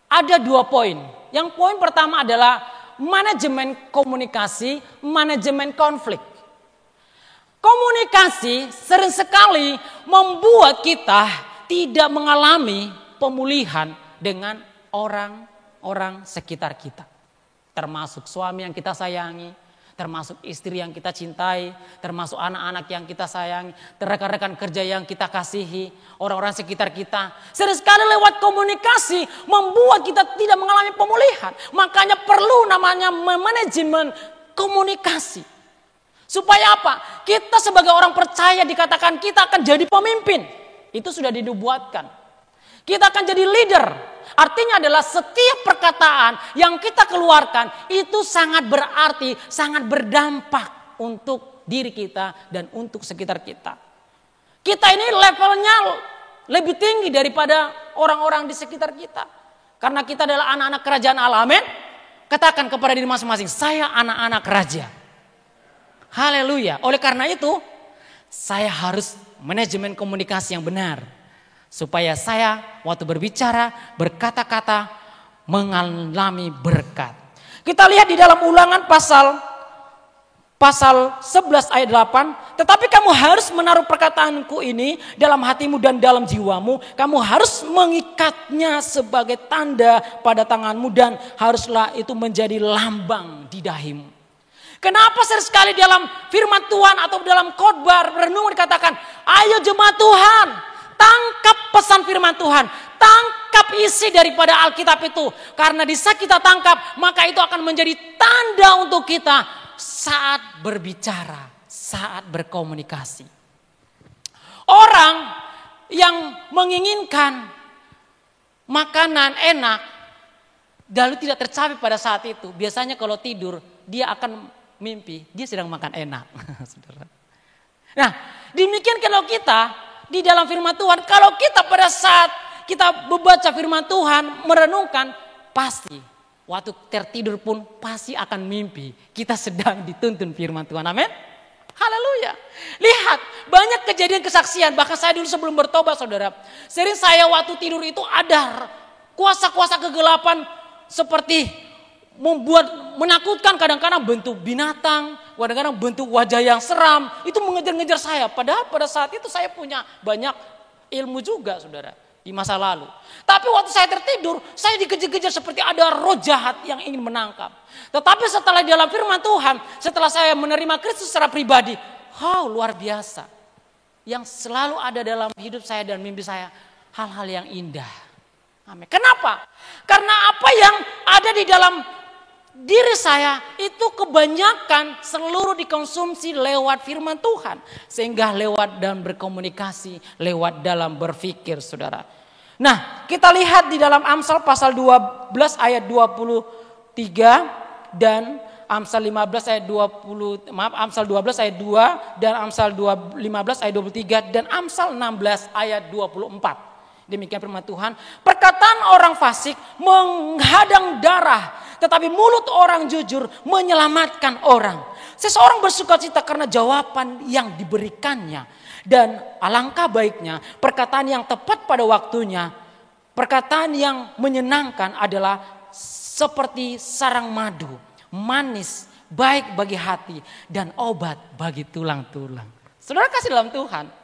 ada 2 poin. Yang poin pertama adalah manajemen komunikasi, manajemen konflik. Komunikasi sering sekali membuat kita tidak mengalami pemulihan dengan orang-orang sekitar kita. Termasuk suami yang kita sayangi, termasuk istri yang kita cintai, termasuk anak-anak yang kita sayangi, rekan-rekan kerja yang kita kasihi, orang-orang sekitar kita. Seringkali lewat komunikasi membuat kita tidak mengalami pemulihan. Makanya perlu namanya manajemen komunikasi. Supaya apa? Kita sebagai orang percaya dikatakan kita akan jadi pemimpin. Itu sudah dinubuatkan. Kita akan jadi leader. Artinya adalah setiap perkataan yang kita keluarkan itu sangat berarti, sangat berdampak untuk diri kita dan untuk sekitar kita. Kita ini levelnya lebih tinggi daripada orang-orang di sekitar kita. Karena kita adalah anak-anak kerajaan Allah. Amin. Katakan kepada diri masing-masing, saya anak-anak raja. Haleluya. Oleh karena itu, saya harus manajemen komunikasi yang benar. Supaya saya waktu berbicara, berkata-kata, mengalami berkat. Kita lihat di dalam Ulangan pasal 11 ayat 8. Tetapi kamu harus menaruh perkataanku ini dalam hatimu dan dalam jiwamu. Kamu harus mengikatnya sebagai tanda pada tanganmu dan haruslah itu menjadi lambang di dahimu. Kenapa sekali dalam firman Tuhan atau dalam khotbah renungan dikatakan, ayo jemaat Tuhan, tangkap pesan firman Tuhan, tangkap isi daripada Alkitab itu. Karena di saat kita tangkap, maka itu akan menjadi tanda untuk kita saat berbicara, saat berkomunikasi. Orang yang menginginkan makanan enak, lalu tidak tercapai pada saat itu, biasanya kalau tidur, dia akan mimpi, dia sedang makan enak. Nah, demikian kalau kita di dalam firman Tuhan, kalau kita pada saat kita membaca firman Tuhan, merenungkan, pasti waktu tertidur pun pasti akan mimpi. Kita sedang dituntun firman Tuhan, amin. Haleluya. Lihat, banyak kejadian kesaksian, bahkan saya dulu sebelum bertobat saudara. Sering saya waktu tidur itu ada kuasa-kuasa kegelapan seperti menakutkan, kadang-kadang bentuk binatang, kadang-kadang bentuk wajah yang seram, itu mengejar-ngejar saya. Padahal pada saat itu saya punya banyak ilmu juga saudara di masa lalu. Tapi waktu saya tertidur, saya dikejar-kejar seperti ada roh jahat yang ingin menangkap. Tetapi setelah dalam firman Tuhan, setelah saya menerima Kristus secara pribadi, luar biasa. Yang selalu ada dalam hidup saya dan mimpi saya, hal-hal yang indah. Amin. Kenapa? Karena apa yang ada di dalam diri saya itu kebanyakan seluruh dikonsumsi lewat firman Tuhan. Sehingga lewat dan berkomunikasi, lewat dalam berpikir saudara. Nah, kita lihat di dalam Amsal pasal 12 ayat 23 dan Amsal 15 ayat Amsal 12 ayat 2 dan Amsal 15 ayat 23 dan Amsal 16 ayat 24. Demikian firman Tuhan, perkataan orang fasik menghadang darah, tetapi mulut orang jujur menyelamatkan orang. Seseorang bersukacita karena jawaban yang diberikannya. Dan alangkah baiknya perkataan yang tepat pada waktunya, perkataan yang menyenangkan adalah seperti sarang madu, manis, baik bagi hati dan obat bagi tulang-tulang. Saudara kasih dalam Tuhan.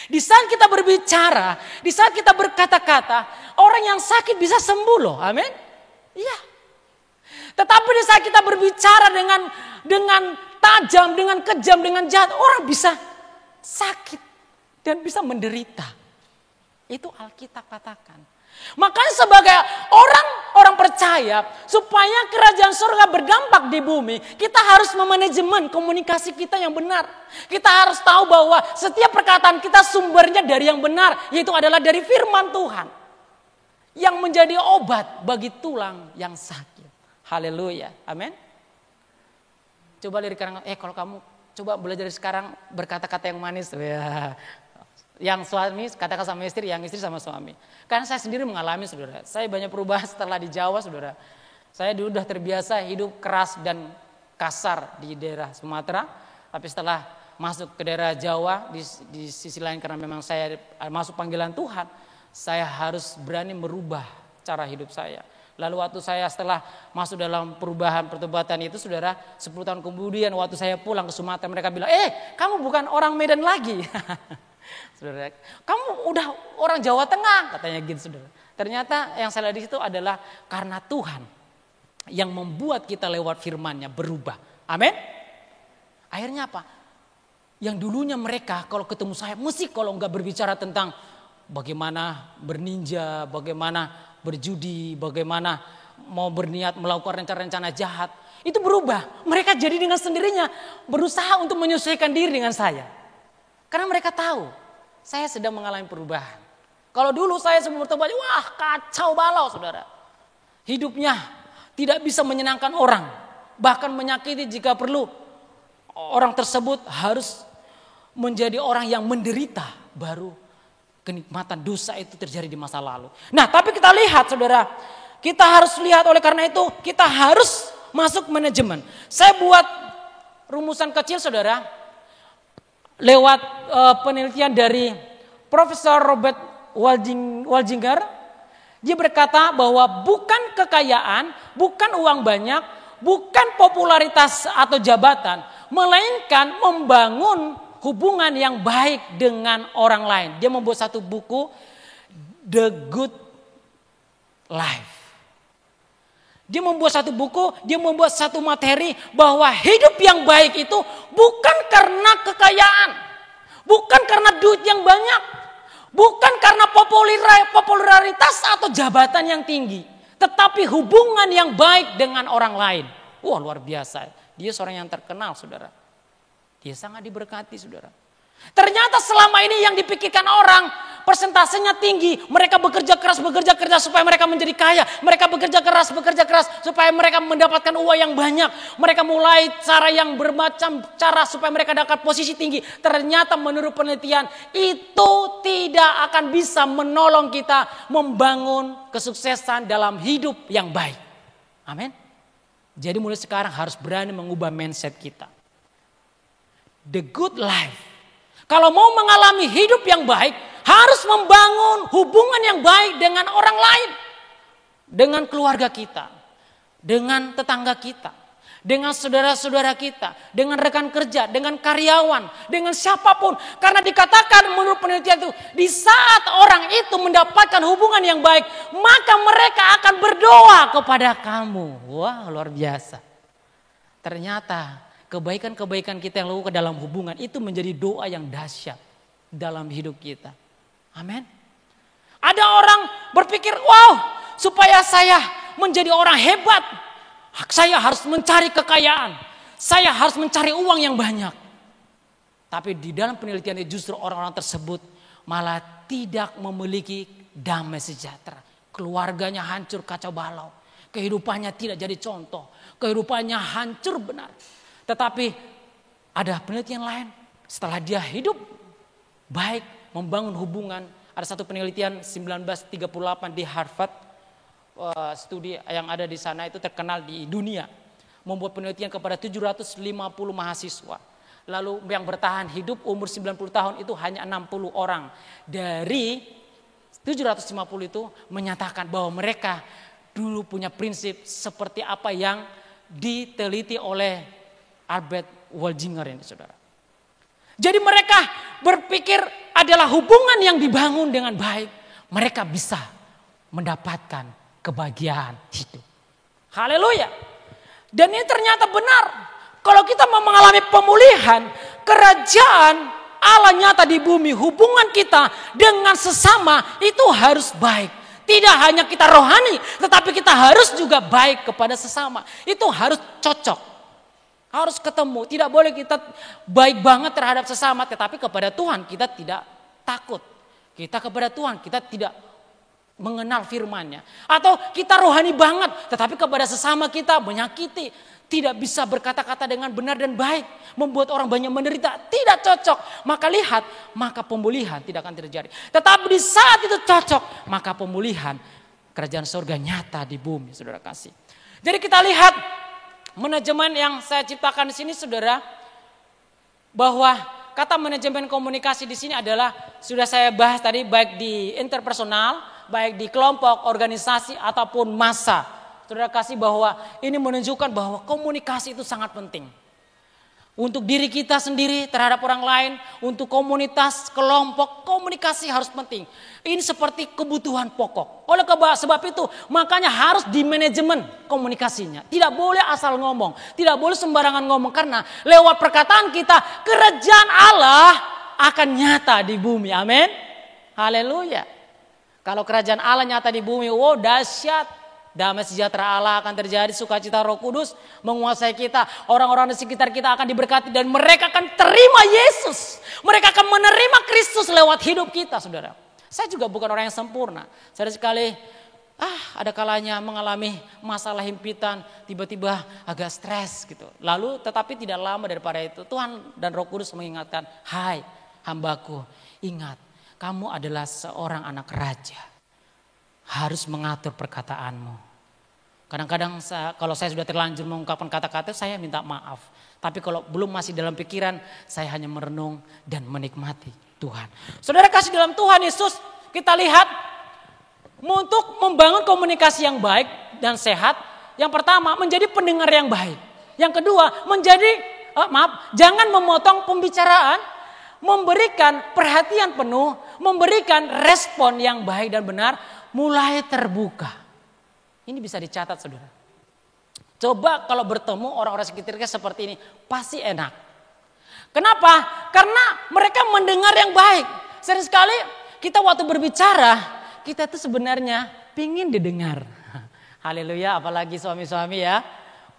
Di saat kita berbicara, di saat kita berkata-kata, orang yang sakit bisa sembuh loh, amin? Iya. Tetapi di saat kita berbicara dengan tajam, dengan kejam, dengan jahat, orang bisa sakit dan bisa menderita. Itu Alkitab katakan. Makanya sebagai orang percaya, supaya kerajaan surga berdampak di bumi, kita harus memanajemen komunikasi kita yang benar. Kita harus tahu bahwa setiap perkataan kita sumbernya dari yang benar, yaitu adalah dari firman Tuhan. Yang menjadi obat bagi tulang yang sakit. Haleluya, amin. Coba lirik sekarang, kalau kamu coba belajar sekarang berkata-kata yang manis. Ya. Yang suami katakan sama istri, yang istri sama suami. Karena saya sendiri mengalami saudara. Saya banyak perubahan setelah di Jawa saudara. Saya dulu sudah terbiasa hidup keras dan kasar di daerah Sumatera. Tapi setelah masuk ke daerah Jawa di sisi lain karena memang saya masuk panggilan Tuhan. Saya harus berani merubah cara hidup saya. Lalu waktu saya setelah masuk dalam perubahan pertobatan itu saudara, 10 tahun kemudian waktu saya pulang ke Sumatera mereka bilang, kamu bukan orang Medan lagi. Saudara, kamu udah orang Jawa Tengah katanya gitu saudara. Ternyata yang saya lihat di situ adalah karena Tuhan. yang membuat kita lewat firman-Nya berubah. Amin. Akhirnya apa? Yang dulunya mereka kalau ketemu saya mesti kalau nggak berbicara tentang bagaimana berninja, bagaimana berjudi, bagaimana mau berniat melakukan rencana-rencana jahat. Itu berubah. Mereka jadi dengan sendirinya berusaha untuk menyesuaikan diri dengan saya. Karena mereka tahu saya sedang mengalami perubahan. Kalau dulu saya sebelum bertobat, wah kacau balau saudara. Hidupnya tidak bisa menyenangkan orang. Bahkan menyakiti jika perlu. Orang tersebut harus menjadi orang yang menderita. Baru kenikmatan dosa itu terjadi di masa lalu. Nah tapi kita lihat saudara. Kita harus lihat oleh karena itu kita harus masuk manajemen. Saya buat rumusan kecil saudara. Lewat penelitian dari Profesor Robert Waldinger. Dia berkata bahwa bukan kekayaan, bukan uang banyak, bukan popularitas atau jabatan. Melainkan membangun hubungan yang baik dengan orang lain. Dia membuat satu buku The Good Life. Dia membuat satu buku, dia membuat satu materi bahwa hidup yang baik itu bukan karena kekayaan. Bukan karena duit yang banyak. Bukan karena popularitas atau jabatan yang tinggi. Tetapi hubungan yang baik dengan orang lain. Wah luar biasa. Dia seorang yang terkenal saudara. Dia sangat diberkati saudara. Ternyata selama ini yang dipikirkan orang persentasenya tinggi. Mereka bekerja keras supaya mereka menjadi kaya. Mereka bekerja keras supaya mereka mendapatkan uang yang banyak. Mereka mulai cara yang bermacam cara supaya mereka dapat posisi tinggi. Ternyata menurut penelitian itu tidak akan bisa menolong kita membangun kesuksesan dalam hidup yang baik. Amin. Jadi mulai sekarang harus berani mengubah mindset kita. The good life. Kalau mau mengalami hidup yang baik, harus membangun hubungan yang baik dengan orang lain. Dengan keluarga kita, dengan tetangga kita, dengan saudara-saudara kita, dengan rekan kerja, dengan karyawan, dengan siapapun. Karena dikatakan menurut penelitian itu, di saat orang itu mendapatkan hubungan yang baik, maka mereka akan berdoa kepada kamu. Wah, luar biasa. Ternyata kebaikan-kebaikan kita yang lakukan dalam hubungan itu menjadi doa yang dahsyat dalam hidup kita. Amin. Ada orang berpikir, wow, supaya saya menjadi orang hebat, saya harus mencari kekayaan, saya harus mencari uang yang banyak. Tapi di dalam penelitian itu justru orang-orang tersebut malah tidak memiliki damai sejahtera. Keluarganya hancur kacau balau, kehidupannya tidak jadi contoh, kehidupannya hancur benar. Tetapi ada penelitian lain, setelah dia hidup baik, membangun hubungan. Ada satu penelitian 1938 di Harvard, studi yang ada di sana itu terkenal di dunia. Membuat penelitian kepada 750 mahasiswa. Lalu yang bertahan hidup umur 90 tahun itu hanya 60 orang. Dari 750 itu menyatakan bahwa mereka dulu punya prinsip seperti apa yang diteliti oleh Albert Waldinger ini saudara. Jadi mereka berpikir adalah hubungan yang dibangun dengan baik. Mereka bisa mendapatkan kebahagiaan hidup. Haleluya. Dan ini ternyata benar. Kalau kita mau mengalami pemulihan, kerajaan Allah nyata di bumi, hubungan kita dengan sesama itu harus baik. Tidak hanya kita rohani, tetapi kita harus juga baik kepada sesama. Itu harus cocok. Harus ketemu, tidak boleh kita baik banget terhadap sesama, tetapi kepada Tuhan kita tidak takut. Kita kepada Tuhan kita tidak mengenal firman-Nya. Atau kita rohani banget, tetapi kepada sesama kita menyakiti. Tidak bisa berkata-kata dengan benar dan baik. Membuat orang banyak menderita, tidak cocok. Maka lihat, maka pemulihan tidak akan terjadi. Tetapi di saat itu cocok, maka pemulihan kerajaan surga nyata di bumi, saudara kasih. Jadi kita lihat manajemen yang saya ciptakan di sini saudara, bahwa kata manajemen komunikasi di sini adalah sudah saya bahas tadi, baik di interpersonal, baik di kelompok, organisasi ataupun massa. Saudara kasih bahwa ini menunjukkan bahwa komunikasi itu sangat penting. untuk diri kita sendiri terhadap orang lain, untuk komunitas, kelompok, komunikasi harus penting. Ini seperti kebutuhan pokok. Oleh sebab itu, makanya harus di manajemen komunikasinya. Tidak boleh asal ngomong, tidak boleh sembarangan ngomong, karena lewat perkataan kita kerajaan Allah akan nyata di bumi. Amin. Haleluya. Kalau kerajaan Allah nyata di bumi, wow dahsyat. Damai sejahtera Allah akan terjadi, sukacita Roh Kudus menguasai kita. Orang-orang di sekitar kita akan diberkati dan mereka akan terima Yesus. Mereka akan menerima Kristus lewat hidup kita, saudara. Saya juga bukan orang yang sempurna. Saya sekali ada kalanya mengalami masalah himpitan, tiba-tiba agak stres gitu. Lalu tetapi tidak lama daripada itu Tuhan dan Roh Kudus mengingatkan, hai hambaku, ingat kamu adalah seorang anak raja. Harus mengatur perkataanmu. Kadang-kadang kalau saya sudah terlanjur mengungkapkan kata-kata, saya minta maaf. Tapi kalau belum masih dalam pikiran, saya hanya merenung dan menikmati Tuhan. Saudara kasih dalam Tuhan Yesus, kita lihat untuk membangun komunikasi yang baik dan sehat. Yang pertama, menjadi pendengar yang baik. Yang kedua, jangan memotong pembicaraan, memberikan perhatian penuh, memberikan respon yang baik dan benar, mulai terbuka. Ini bisa dicatat, saudara. Coba kalau bertemu orang-orang sekitarnya seperti ini, pasti enak. Kenapa? Karena mereka mendengar yang baik. Sering sekali kita waktu berbicara, kita itu sebenarnya pingin didengar. Haleluya, apalagi suami-suami ya.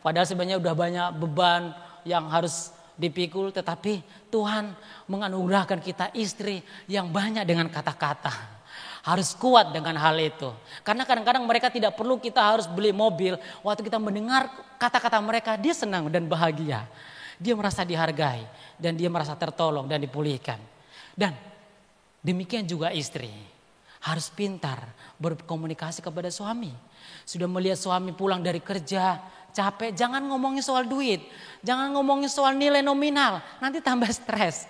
Padahal sebenarnya udah banyak beban yang harus dipikul, tetapi Tuhan menganugerahkan kita istri yang banyak dengan kata-kata. Harus kuat dengan hal itu. Karena kadang-kadang mereka tidak perlu kita harus beli mobil. Waktu kita mendengar kata-kata mereka, dia senang dan bahagia. Dia merasa dihargai dan dia merasa tertolong dan dipulihkan. Dan demikian juga istri. Harus pintar berkomunikasi kepada suami. Sudah melihat suami pulang dari kerja, capek, jangan ngomongin soal duit. Jangan ngomongin soal nilai nominal, nanti tambah stres.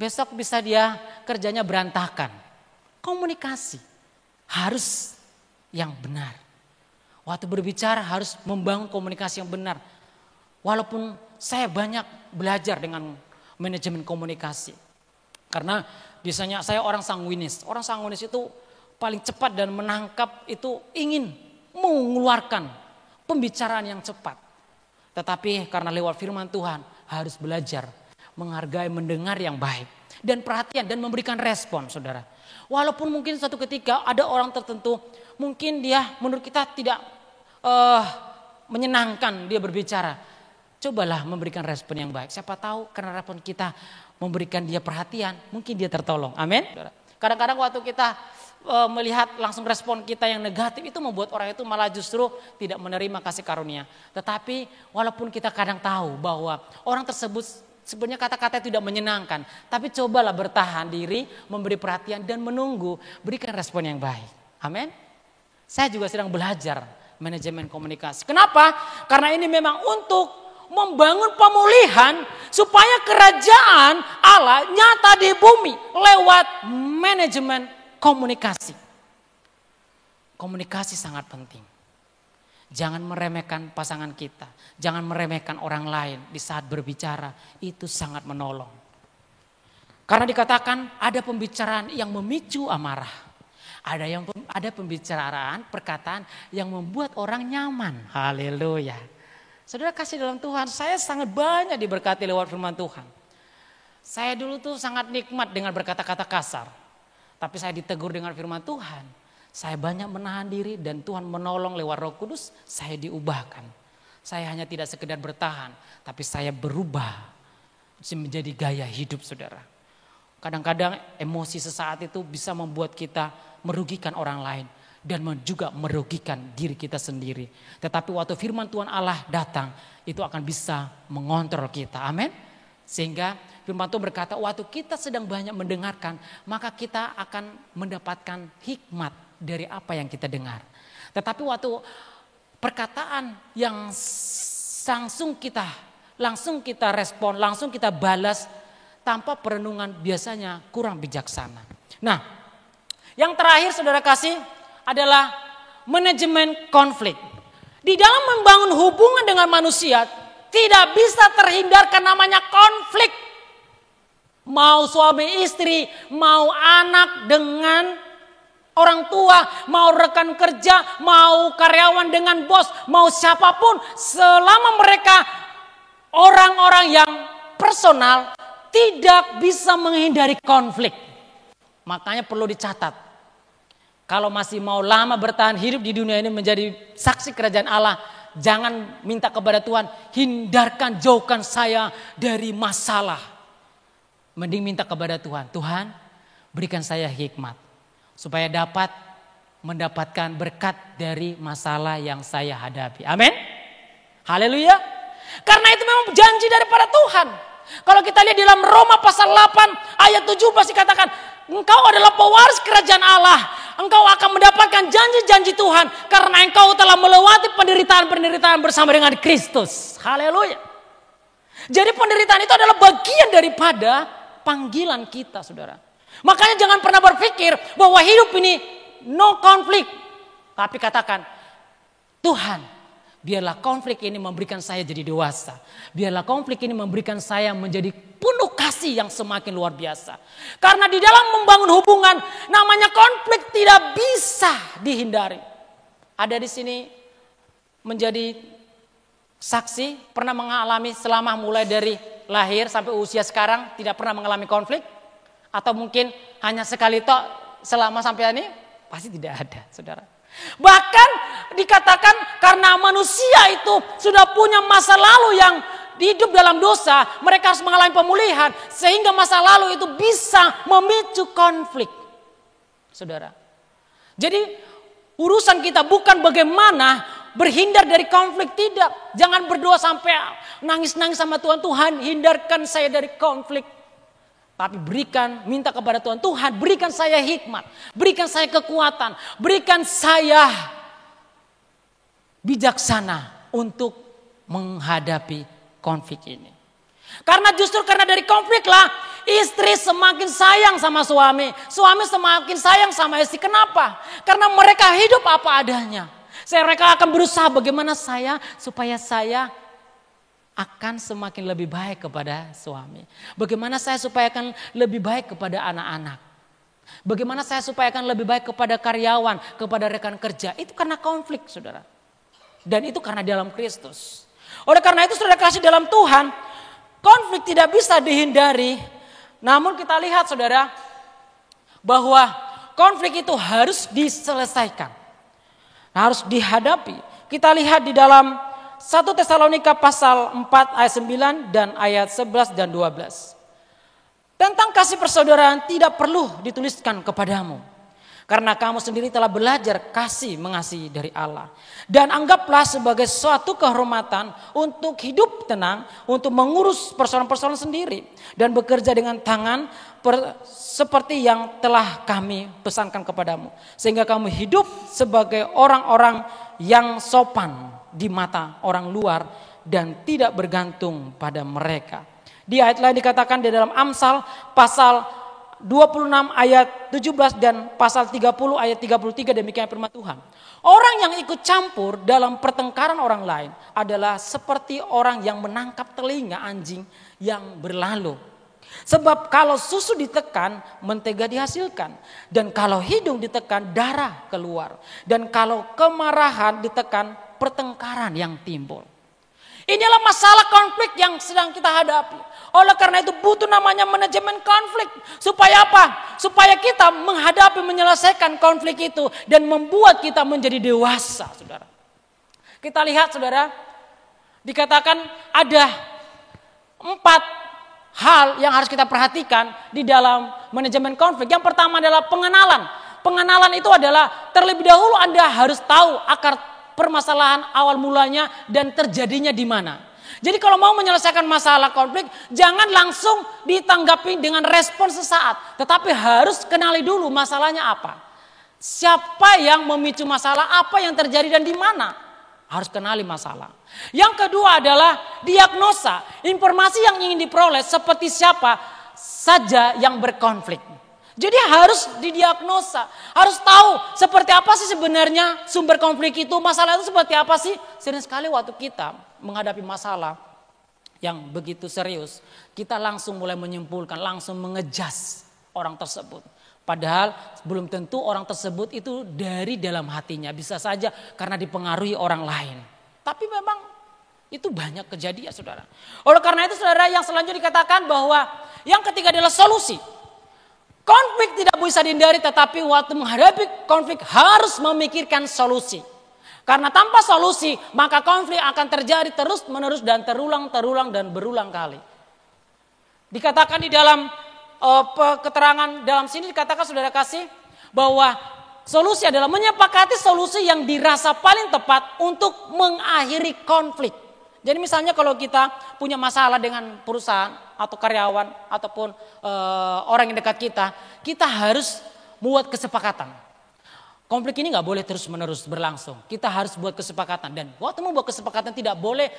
Besok bisa dia kerjanya berantakan. Komunikasi harus yang benar. Waktu berbicara harus membangun komunikasi yang benar. Walaupun saya banyak belajar dengan manajemen komunikasi. Karena biasanya saya orang sanguinis. Orang sanguinis itu paling cepat dan menangkap itu ingin mengeluarkan pembicaraan yang cepat. Tetapi karena lewat firman Tuhan harus belajar menghargai, mendengar yang baik. Dan perhatian dan memberikan respon, saudara. Walaupun mungkin suatu ketika ada orang tertentu, mungkin dia menurut kita tidak menyenangkan dia berbicara. Cobalah memberikan respon yang baik. Siapa tahu karena respon kita memberikan dia perhatian, mungkin dia tertolong. Amin. Kadang-kadang waktu kita melihat langsung respon kita yang negatif, itu membuat orang itu malah justru tidak menerima kasih karunia. Tetapi walaupun kita kadang tahu bahwa orang tersebut sebenarnya kata-kata tidak menyenangkan, tapi cobalah bertahan diri, memberi perhatian dan menunggu, berikan respon yang baik. Amin. Saya juga sedang belajar manajemen komunikasi. Kenapa? Karena ini memang untuk membangun pemulihan supaya kerajaan Allah nyata di bumi lewat manajemen komunikasi. Komunikasi sangat penting. Jangan meremehkan pasangan kita. Jangan meremehkan orang lain di saat berbicara. Itu sangat menolong. Karena dikatakan ada pembicaraan yang memicu amarah. Ada pembicaraan, perkataan yang membuat orang nyaman. Haleluya. Saudara kasih dalam Tuhan, saya sangat banyak diberkati lewat firman Tuhan. Saya dulu tuh sangat nikmat dengan berkata-kata kasar. Tapi saya ditegur dengan firman Tuhan. Saya banyak menahan diri dan Tuhan menolong lewat Roh Kudus, saya diubahkan. Saya hanya tidak sekedar bertahan, tapi saya berubah menjadi gaya hidup, saudara. Kadang-kadang emosi sesaat itu bisa membuat kita merugikan orang lain dan juga merugikan diri kita sendiri. Tetapi waktu firman Tuhan Allah datang, itu akan bisa mengontrol kita. Amin. Sehingga firman Tuhan berkata, waktu kita sedang banyak mendengarkan, maka kita akan mendapatkan hikmat dari apa yang kita dengar. Tetapi waktu perkataan yang langsung kita respon, langsung kita balas tanpa perenungan biasanya kurang bijaksana. Nah, yang terakhir saudara kasih adalah manajemen konflik. Di dalam membangun hubungan dengan manusia, Tidak bisa terhindarkan namanya konflik. Mau suami istri, mau anak dengan orang tua, mau rekan kerja, mau karyawan dengan bos, mau siapapun. Selama mereka orang-orang yang personal, tidak bisa menghindari konflik. Makanya perlu dicatat. Kalau masih mau lama bertahan hidup di dunia ini menjadi saksi kerajaan Allah, jangan minta kepada Tuhan, hindarkan, jauhkan saya dari masalah. Mending minta kepada Tuhan, Tuhan berikan saya hikmat supaya dapat mendapatkan berkat dari masalah yang saya hadapi. Amin. Haleluya. Karena itu memang janji daripada Tuhan. Kalau kita lihat di dalam Roma pasal 8 ayat 17 dikatakan, engkau adalah pewaris kerajaan Allah. Engkau akan mendapatkan janji-janji Tuhan karena engkau telah melewati penderitaan-penderitaan bersama dengan Kristus. Haleluya. Jadi penderitaan itu adalah bagian daripada panggilan kita, saudara. Makanya jangan pernah berpikir bahwa hidup ini no konflik. Tapi katakan, Tuhan, biarlah konflik ini memberikan saya jadi dewasa. Biarlah konflik ini memberikan saya menjadi penuh kasih yang semakin luar biasa. Karena di dalam membangun hubungan, namanya konflik tidak bisa dihindari. Ada di sini menjadi saksi, pernah mengalami selama mulai dari lahir sampai usia sekarang tidak pernah mengalami konflik? Atau mungkin hanya sekali tok selama sampai ini? Pasti tidak ada, saudara. Bahkan dikatakan karena manusia itu sudah punya masa lalu yang hidup dalam dosa, mereka harus mengalami pemulihan sehingga masa lalu itu bisa memicu konflik, saudara. Jadi urusan kita bukan bagaimana berhindar dari konflik, tidak. Jangan berdoa sampai nangis-nangis sama Tuhan, Tuhan hindarkan saya dari konflik. Tapi minta kepada Tuhan, Tuhan berikan saya hikmat, berikan saya kekuatan, berikan saya bijaksana untuk menghadapi konflik ini. Karena justru karena dari konfliklah istri semakin sayang sama suami, suami semakin sayang sama istri. Kenapa? Karena mereka hidup apa adanya. Mereka akan berusaha bagaimana supaya saya akan semakin lebih baik kepada suami. Bagaimana saya supaya akan lebih baik kepada anak-anak. Bagaimana saya supaya akan lebih baik kepada karyawan, kepada rekan kerja. Itu karena konflik, saudara. Dan itu karena dalam Kristus. Oleh karena itu saudara kasih dalam Tuhan, konflik tidak bisa dihindari. Namun kita lihat saudara, bahwa konflik itu harus diselesaikan. Harus dihadapi. Kita lihat di dalam 1 Tesalonika pasal 4 ayat 9 dan ayat 11 dan 12. Tentang kasih persaudaraan tidak perlu dituliskan kepadamu. Karena kamu sendiri telah belajar kasih mengasihi dari Allah. Dan anggaplah sebagai suatu kehormatan untuk hidup tenang, untuk mengurus persoalan-persoalan sendiri. Dan bekerja dengan tangan seperti yang telah kami pesankan kepadamu. Sehingga kamu hidup sebagai orang-orang yang sopan di mata orang luar dan tidak bergantung pada mereka. Di ayat lain dikatakan di dalam Amsal pasal 26 ayat 17 dan pasal 30 ayat 33 demikian firman Tuhan. Orang yang ikut campur dalam pertengkaran orang lain adalah seperti orang yang menangkap telinga anjing yang berlalu. Sebab kalau susu ditekan, mentega dihasilkan. Dan kalau hidung ditekan, darah keluar. Dan kalau kemarahan ditekan, pertengkaran yang timbul. Inilah masalah konflik yang sedang kita hadapi. Oleh karena itu butuh namanya manajemen konflik. Supaya apa? Supaya kita menghadapi, menyelesaikan konflik itu. Dan membuat kita menjadi dewasa, saudara. Kita lihat, saudara. Dikatakan ada 4 hal yang harus kita perhatikan di dalam manajemen konflik. Yang pertama adalah pengenalan. Pengenalan itu adalah terlebih dahulu Anda harus tahu akar permasalahan awal mulanya dan terjadinya di mana. Jadi kalau mau menyelesaikan masalah konflik, jangan langsung ditanggapi dengan respon sesaat. Tetapi harus kenali dulu masalahnya apa. Siapa yang memicu masalah, apa yang terjadi dan di mana. Harus kenali masalah. Yang kedua adalah diagnosa. Informasi yang ingin diperoleh seperti siapa saja yang berkonflik. Jadi harus didiagnosa. Harus tahu seperti apa sih sebenarnya sumber konflik itu. Masalah itu seperti apa sih. Sering sekali waktu kita menghadapi masalah. yang begitu serius, kita langsung mulai menyimpulkan, langsung mengejas orang tersebut. Padahal belum tentu orang tersebut itu dari dalam hatinya, bisa saja karena dipengaruhi orang lain. Tapi memang itu banyak kejadian, saudara. Oleh karena itu, saudara, yang selanjutnya dikatakan bahwa yang ketiga adalah solusi. Konflik tidak bisa dihindari, tetapi waktu menghadapi konflik harus memikirkan solusi. Karena tanpa solusi, maka konflik akan terjadi terus-menerus dan terulang dan berulang kali. Dikatakan di dalam keterangan dalam sini dikatakan, saudara kasih, bahwa solusi adalah menyepakati solusi yang dirasa paling tepat untuk mengakhiri konflik. Jadi misalnya kalau kita punya masalah dengan perusahaan atau karyawan ataupun orang yang dekat kita, kita harus buat kesepakatan. Konflik ini gak boleh terus menerus berlangsung. Kita harus buat kesepakatan. Dan waktu membuat kesepakatan tidak boleh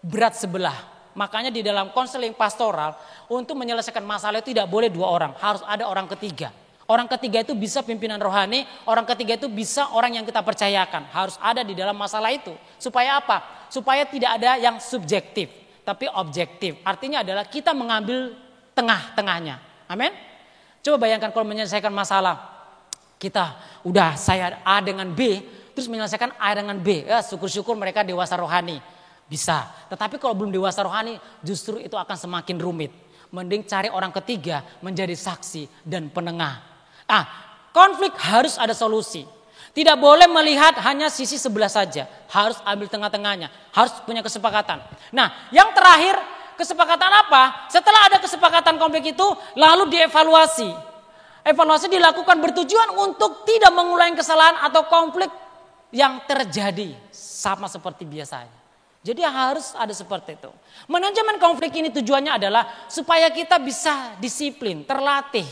berat sebelah. Makanya di dalam konseling pastoral, untuk menyelesaikan masalah itu tidak boleh 2 orang. Harus ada orang ketiga. Orang ketiga itu bisa pimpinan rohani. Orang ketiga itu bisa orang yang kita percayakan. Harus ada di dalam masalah itu. Supaya apa? Supaya tidak ada yang subjektif, tapi objektif. Artinya adalah kita mengambil tengah-tengahnya. Amin. Coba bayangkan kalau menyelesaikan masalah. Kita udah saya A dengan B, terus menyelesaikan A dengan B. Ya, syukur-syukur mereka dewasa rohani. Bisa. Tetapi kalau belum dewasa rohani, justru itu akan semakin rumit. Mending cari orang ketiga menjadi saksi dan penengah. Konflik harus ada solusi. Tidak boleh melihat hanya sisi sebelah saja. Harus ambil tengah-tengahnya. Harus punya kesepakatan. Nah, yang terakhir, kesepakatan apa? Setelah ada kesepakatan konflik itu, lalu dievaluasi. Evaluasi dilakukan bertujuan untuk tidak mengulangi kesalahan atau konflik yang terjadi sama seperti biasanya. Jadi harus ada seperti itu. Manajemen konflik ini tujuannya adalah supaya kita bisa disiplin, terlatih.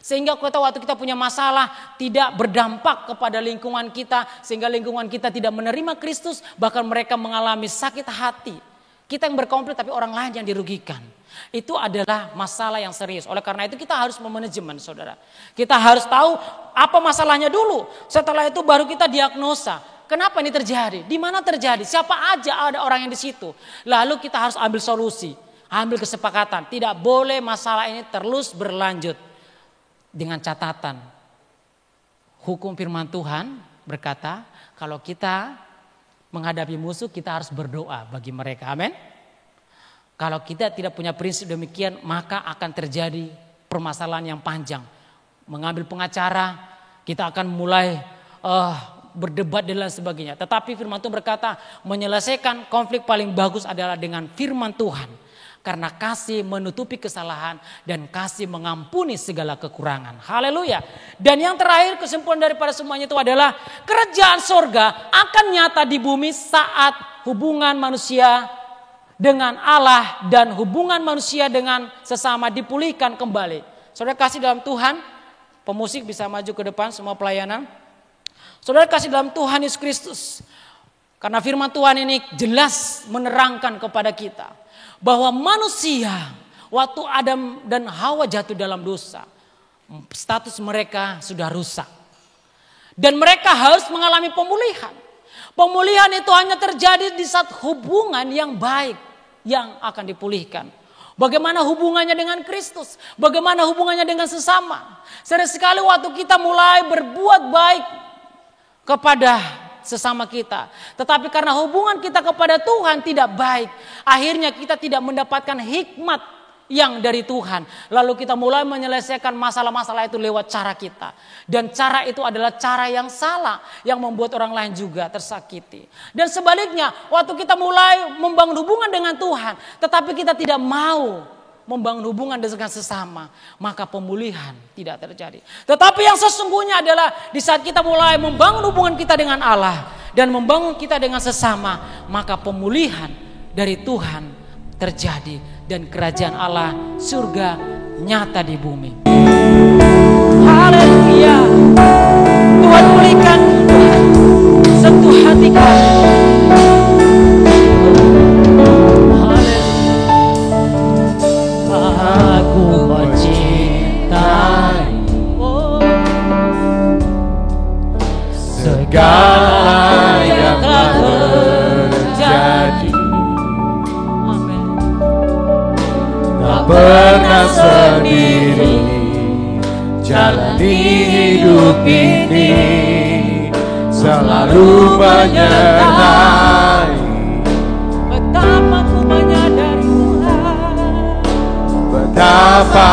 Sehingga waktu kita punya masalah tidak berdampak kepada lingkungan kita. Sehingga lingkungan kita tidak menerima Kristus, bahkan mereka mengalami sakit hati. Kita yang berkonflik tapi orang lain yang dirugikan. Itu adalah masalah yang serius. Oleh karena itu kita harus memanajemen, saudara. Kita harus tahu apa masalahnya dulu. Setelah itu baru kita diagnosa. Kenapa ini terjadi? Di mana terjadi? Siapa aja ada orang yang di situ. Lalu kita harus ambil solusi. Ambil kesepakatan. Tidak boleh masalah ini terus berlanjut. Dengan catatan. Hukum firman Tuhan berkata, kalau kita menghadapi musuh, kita harus berdoa bagi mereka. Amin. Kalau kita tidak punya prinsip demikian, maka akan terjadi permasalahan yang panjang. Mengambil pengacara, kita akan mulai berdebat dan lain sebagainya. Tetapi firman Tuhan berkata, menyelesaikan konflik paling bagus adalah dengan firman Tuhan. Karena kasih menutupi kesalahan dan kasih mengampuni segala kekurangan. Haleluya. Dan yang terakhir, kesimpulan daripada semuanya itu adalah kerajaan sorga akan nyata di bumi saat hubungan manusia dengan Allah dan hubungan manusia dengan sesama dipulihkan kembali. Saudara kasih dalam Tuhan, pemusik bisa maju ke depan semua pelayanan. Saudara kasih dalam Tuhan Yesus Kristus. Karena firman Tuhan ini jelas menerangkan kepada kita bahwa manusia waktu Adam dan Hawa jatuh dalam dosa, status mereka sudah rusak. Dan mereka harus mengalami pemulihan. Pemulihan itu hanya terjadi di saat hubungan yang baik yang akan dipulihkan. Bagaimana hubungannya dengan Kristus? Bagaimana hubungannya dengan sesama? Sering sekali waktu kita mulai berbuat baik kepada sesama kita. Tetapi karena hubungan kita kepada Tuhan tidak baik. Akhirnya kita tidak mendapatkan hikmat yang dari Tuhan. Lalu kita mulai menyelesaikan masalah-masalah itu lewat cara kita. Dan cara itu adalah cara yang salah. Yang membuat orang lain juga tersakiti. Dan sebaliknya, waktu kita mulai membangun hubungan dengan Tuhan. Tetapi kita tidak mau membangun hubungan dengan sesama. Maka pemulihan tidak terjadi. Tetapi yang sesungguhnya adalah di saat kita mulai membangun hubungan kita dengan Allah. Dan membangun kita dengan sesama. Maka pemulihan dari Tuhan terjadi. Dan kerajaan Allah surga nyata di bumi. Haleluya. Tuhan pulihkan, Tuhan sentuh hati kami. Haleluya. Aku mencintai segala yang telah terjadi. Amin. diri, jalani hidup ini selalu menyertai. Betapa ku menyadari Tuhan, Betapa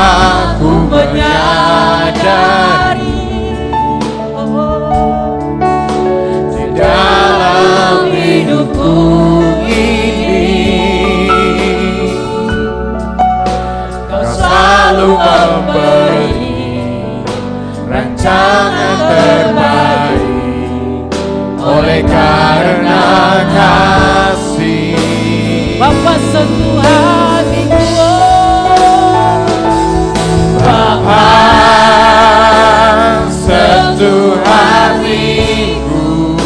ku menyadari di dalam hidupku ini Kau selalu memberi rancangan terbaik oleh karena kasih. Bapa sentuh hatiku, Bapa sentuh hatiku,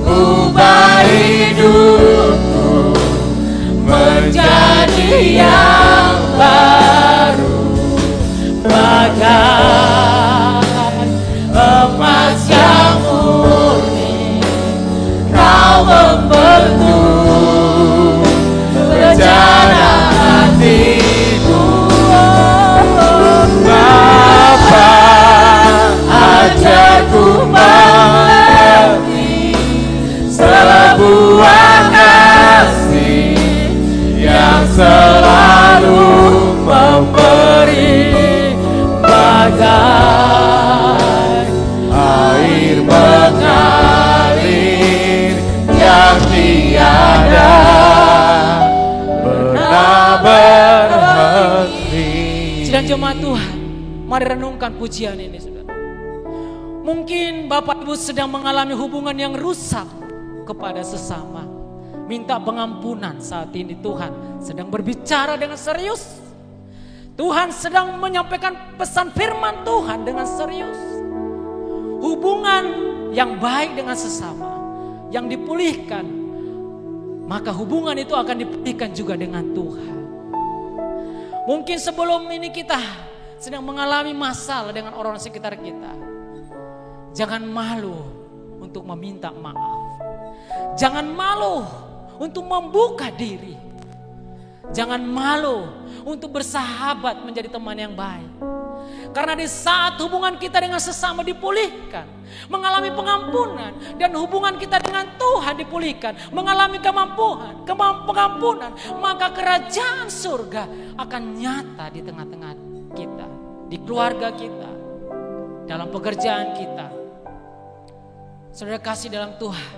ubah hidupku menjadi yang baru, bagai emas yang murni. Kau membentuk rencana hatiku. Bapa, ajarku mengerti sebuah kasih yang selalu memberi, bagai air mengalir yang tiada pernah berhenti. Sidang jemaat Tuhan, mari renungkan pujian ini, saudara. Mungkin Bapak Ibu sedang mengalami hubungan yang rusak kepada sesama. Minta pengampunan saat ini. Tuhan sedang berbicara dengan serius. Tuhan sedang menyampaikan pesan firman Tuhan dengan serius. Hubungan yang baik dengan sesama, yang dipulihkan, maka hubungan itu akan dipulihkan juga dengan Tuhan. Mungkin sebelum ini kita sedang mengalami masalah dengan orang sekitar kita. Jangan malu untuk meminta maaf. Jangan malu untuk membuka diri. Jangan malu untuk bersahabat menjadi teman yang baik. Karena di saat hubungan kita dengan sesama dipulihkan, mengalami pengampunan, dan hubungan kita dengan Tuhan dipulihkan, mengalami pengampunan, maka kerajaan surga akan nyata di tengah-tengah kita, di keluarga kita, dalam pekerjaan kita. Saudara kasih dalam Tuhan,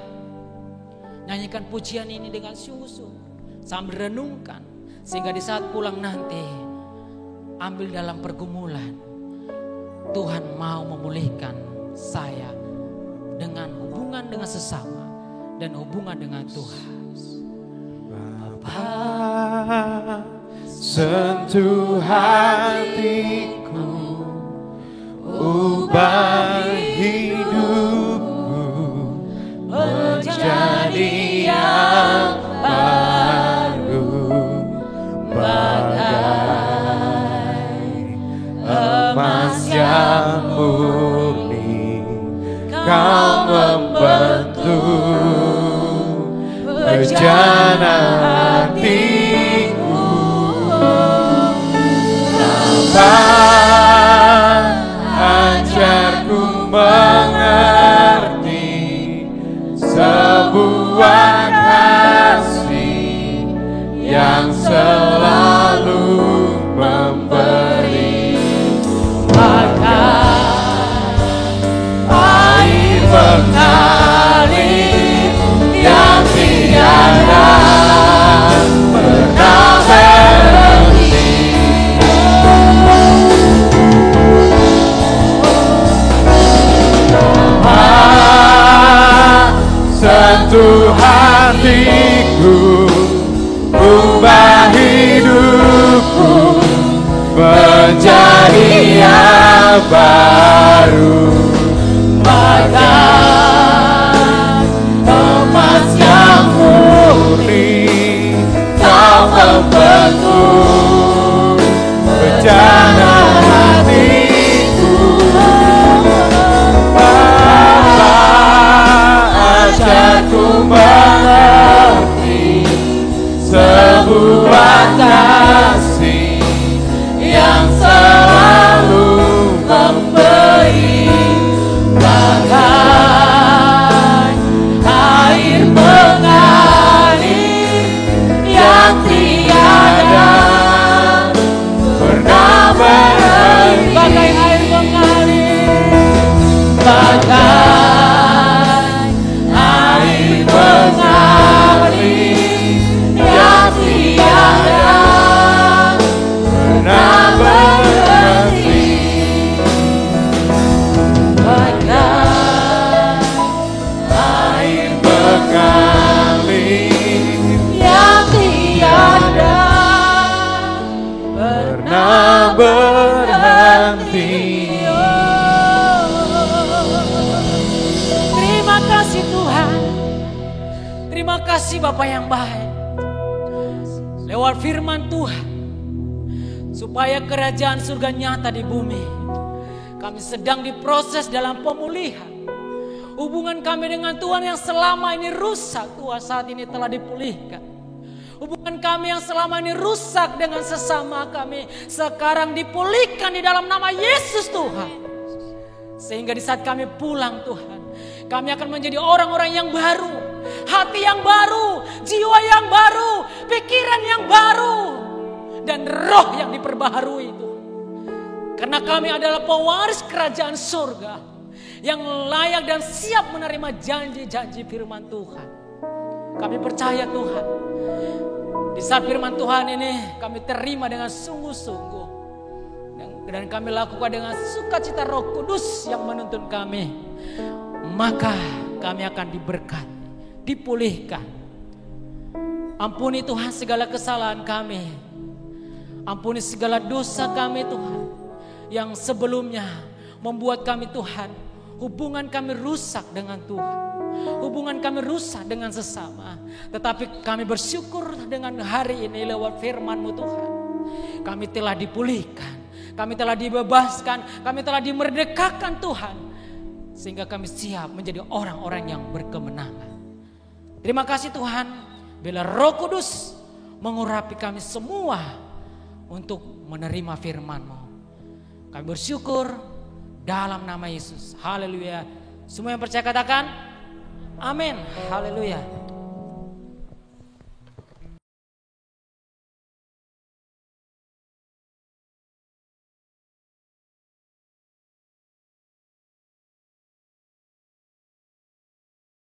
nyanyikan pujian ini dengan sungguh-sungguh sambil renungkan, sehingga di saat pulang nanti ambil dalam pergumulan. Tuhan mau memulihkan saya dengan hubungan dengan sesama dan hubungan dengan Tuhan. Bapa, sentuh hatiku, ubah hidupku menjadi yang baru, bagai emas yang murni. Kau membentuk rencana hatiku. Bapa, ajarku mengerti sebuah kasih yang selalu memberi, bagai air mengalir yang tiada pernah berhenti. Terima kasih Bapa yang baik. Lewat firman Tuhan, supaya kerajaan surga nyata di bumi. Kami sedang diproses dalam pemulihan. Hubungan kami dengan Tuhan yang selama ini rusak, Tuhan saat ini telah dipulihkan. Hubungan kami yang selama ini rusak dengan sesama kami, sekarang dipulihkan di dalam nama Yesus Tuhan. Sehingga di saat kami pulang Tuhan, kami akan menjadi orang-orang yang baru, hati yang baru, jiwa yang baru, pikiran yang baru, dan roh yang diperbaharui itu. Karena kami adalah pewaris kerajaan surga yang layak dan siap menerima janji-janji firman Tuhan. Kami percaya Tuhan, di saat firman Tuhan ini kami terima dengan sungguh-sungguh, dan kami lakukan dengan sukacita Roh Kudus yang menuntun kami, maka kami akan diberkati, dipulihkan. Ampuni Tuhan segala kesalahan kami, ampuni segala dosa kami Tuhan, yang sebelumnya membuat kami Tuhan, hubungan kami rusak dengan Tuhan, hubungan kami rusak dengan sesama. Tetapi kami bersyukur dengan hari ini lewat firman-Mu Tuhan, kami telah dipulihkan, kami telah dibebaskan, kami telah dimerdekakan Tuhan, sehingga kami siap menjadi orang-orang yang berkemenangan. Terima kasih Tuhan, bila Roh Kudus mengurapi kami semua untuk menerima firman-Mu. Kami bersyukur dalam nama Yesus. Haleluya. Semua yang percaya katakan amin. Haleluya.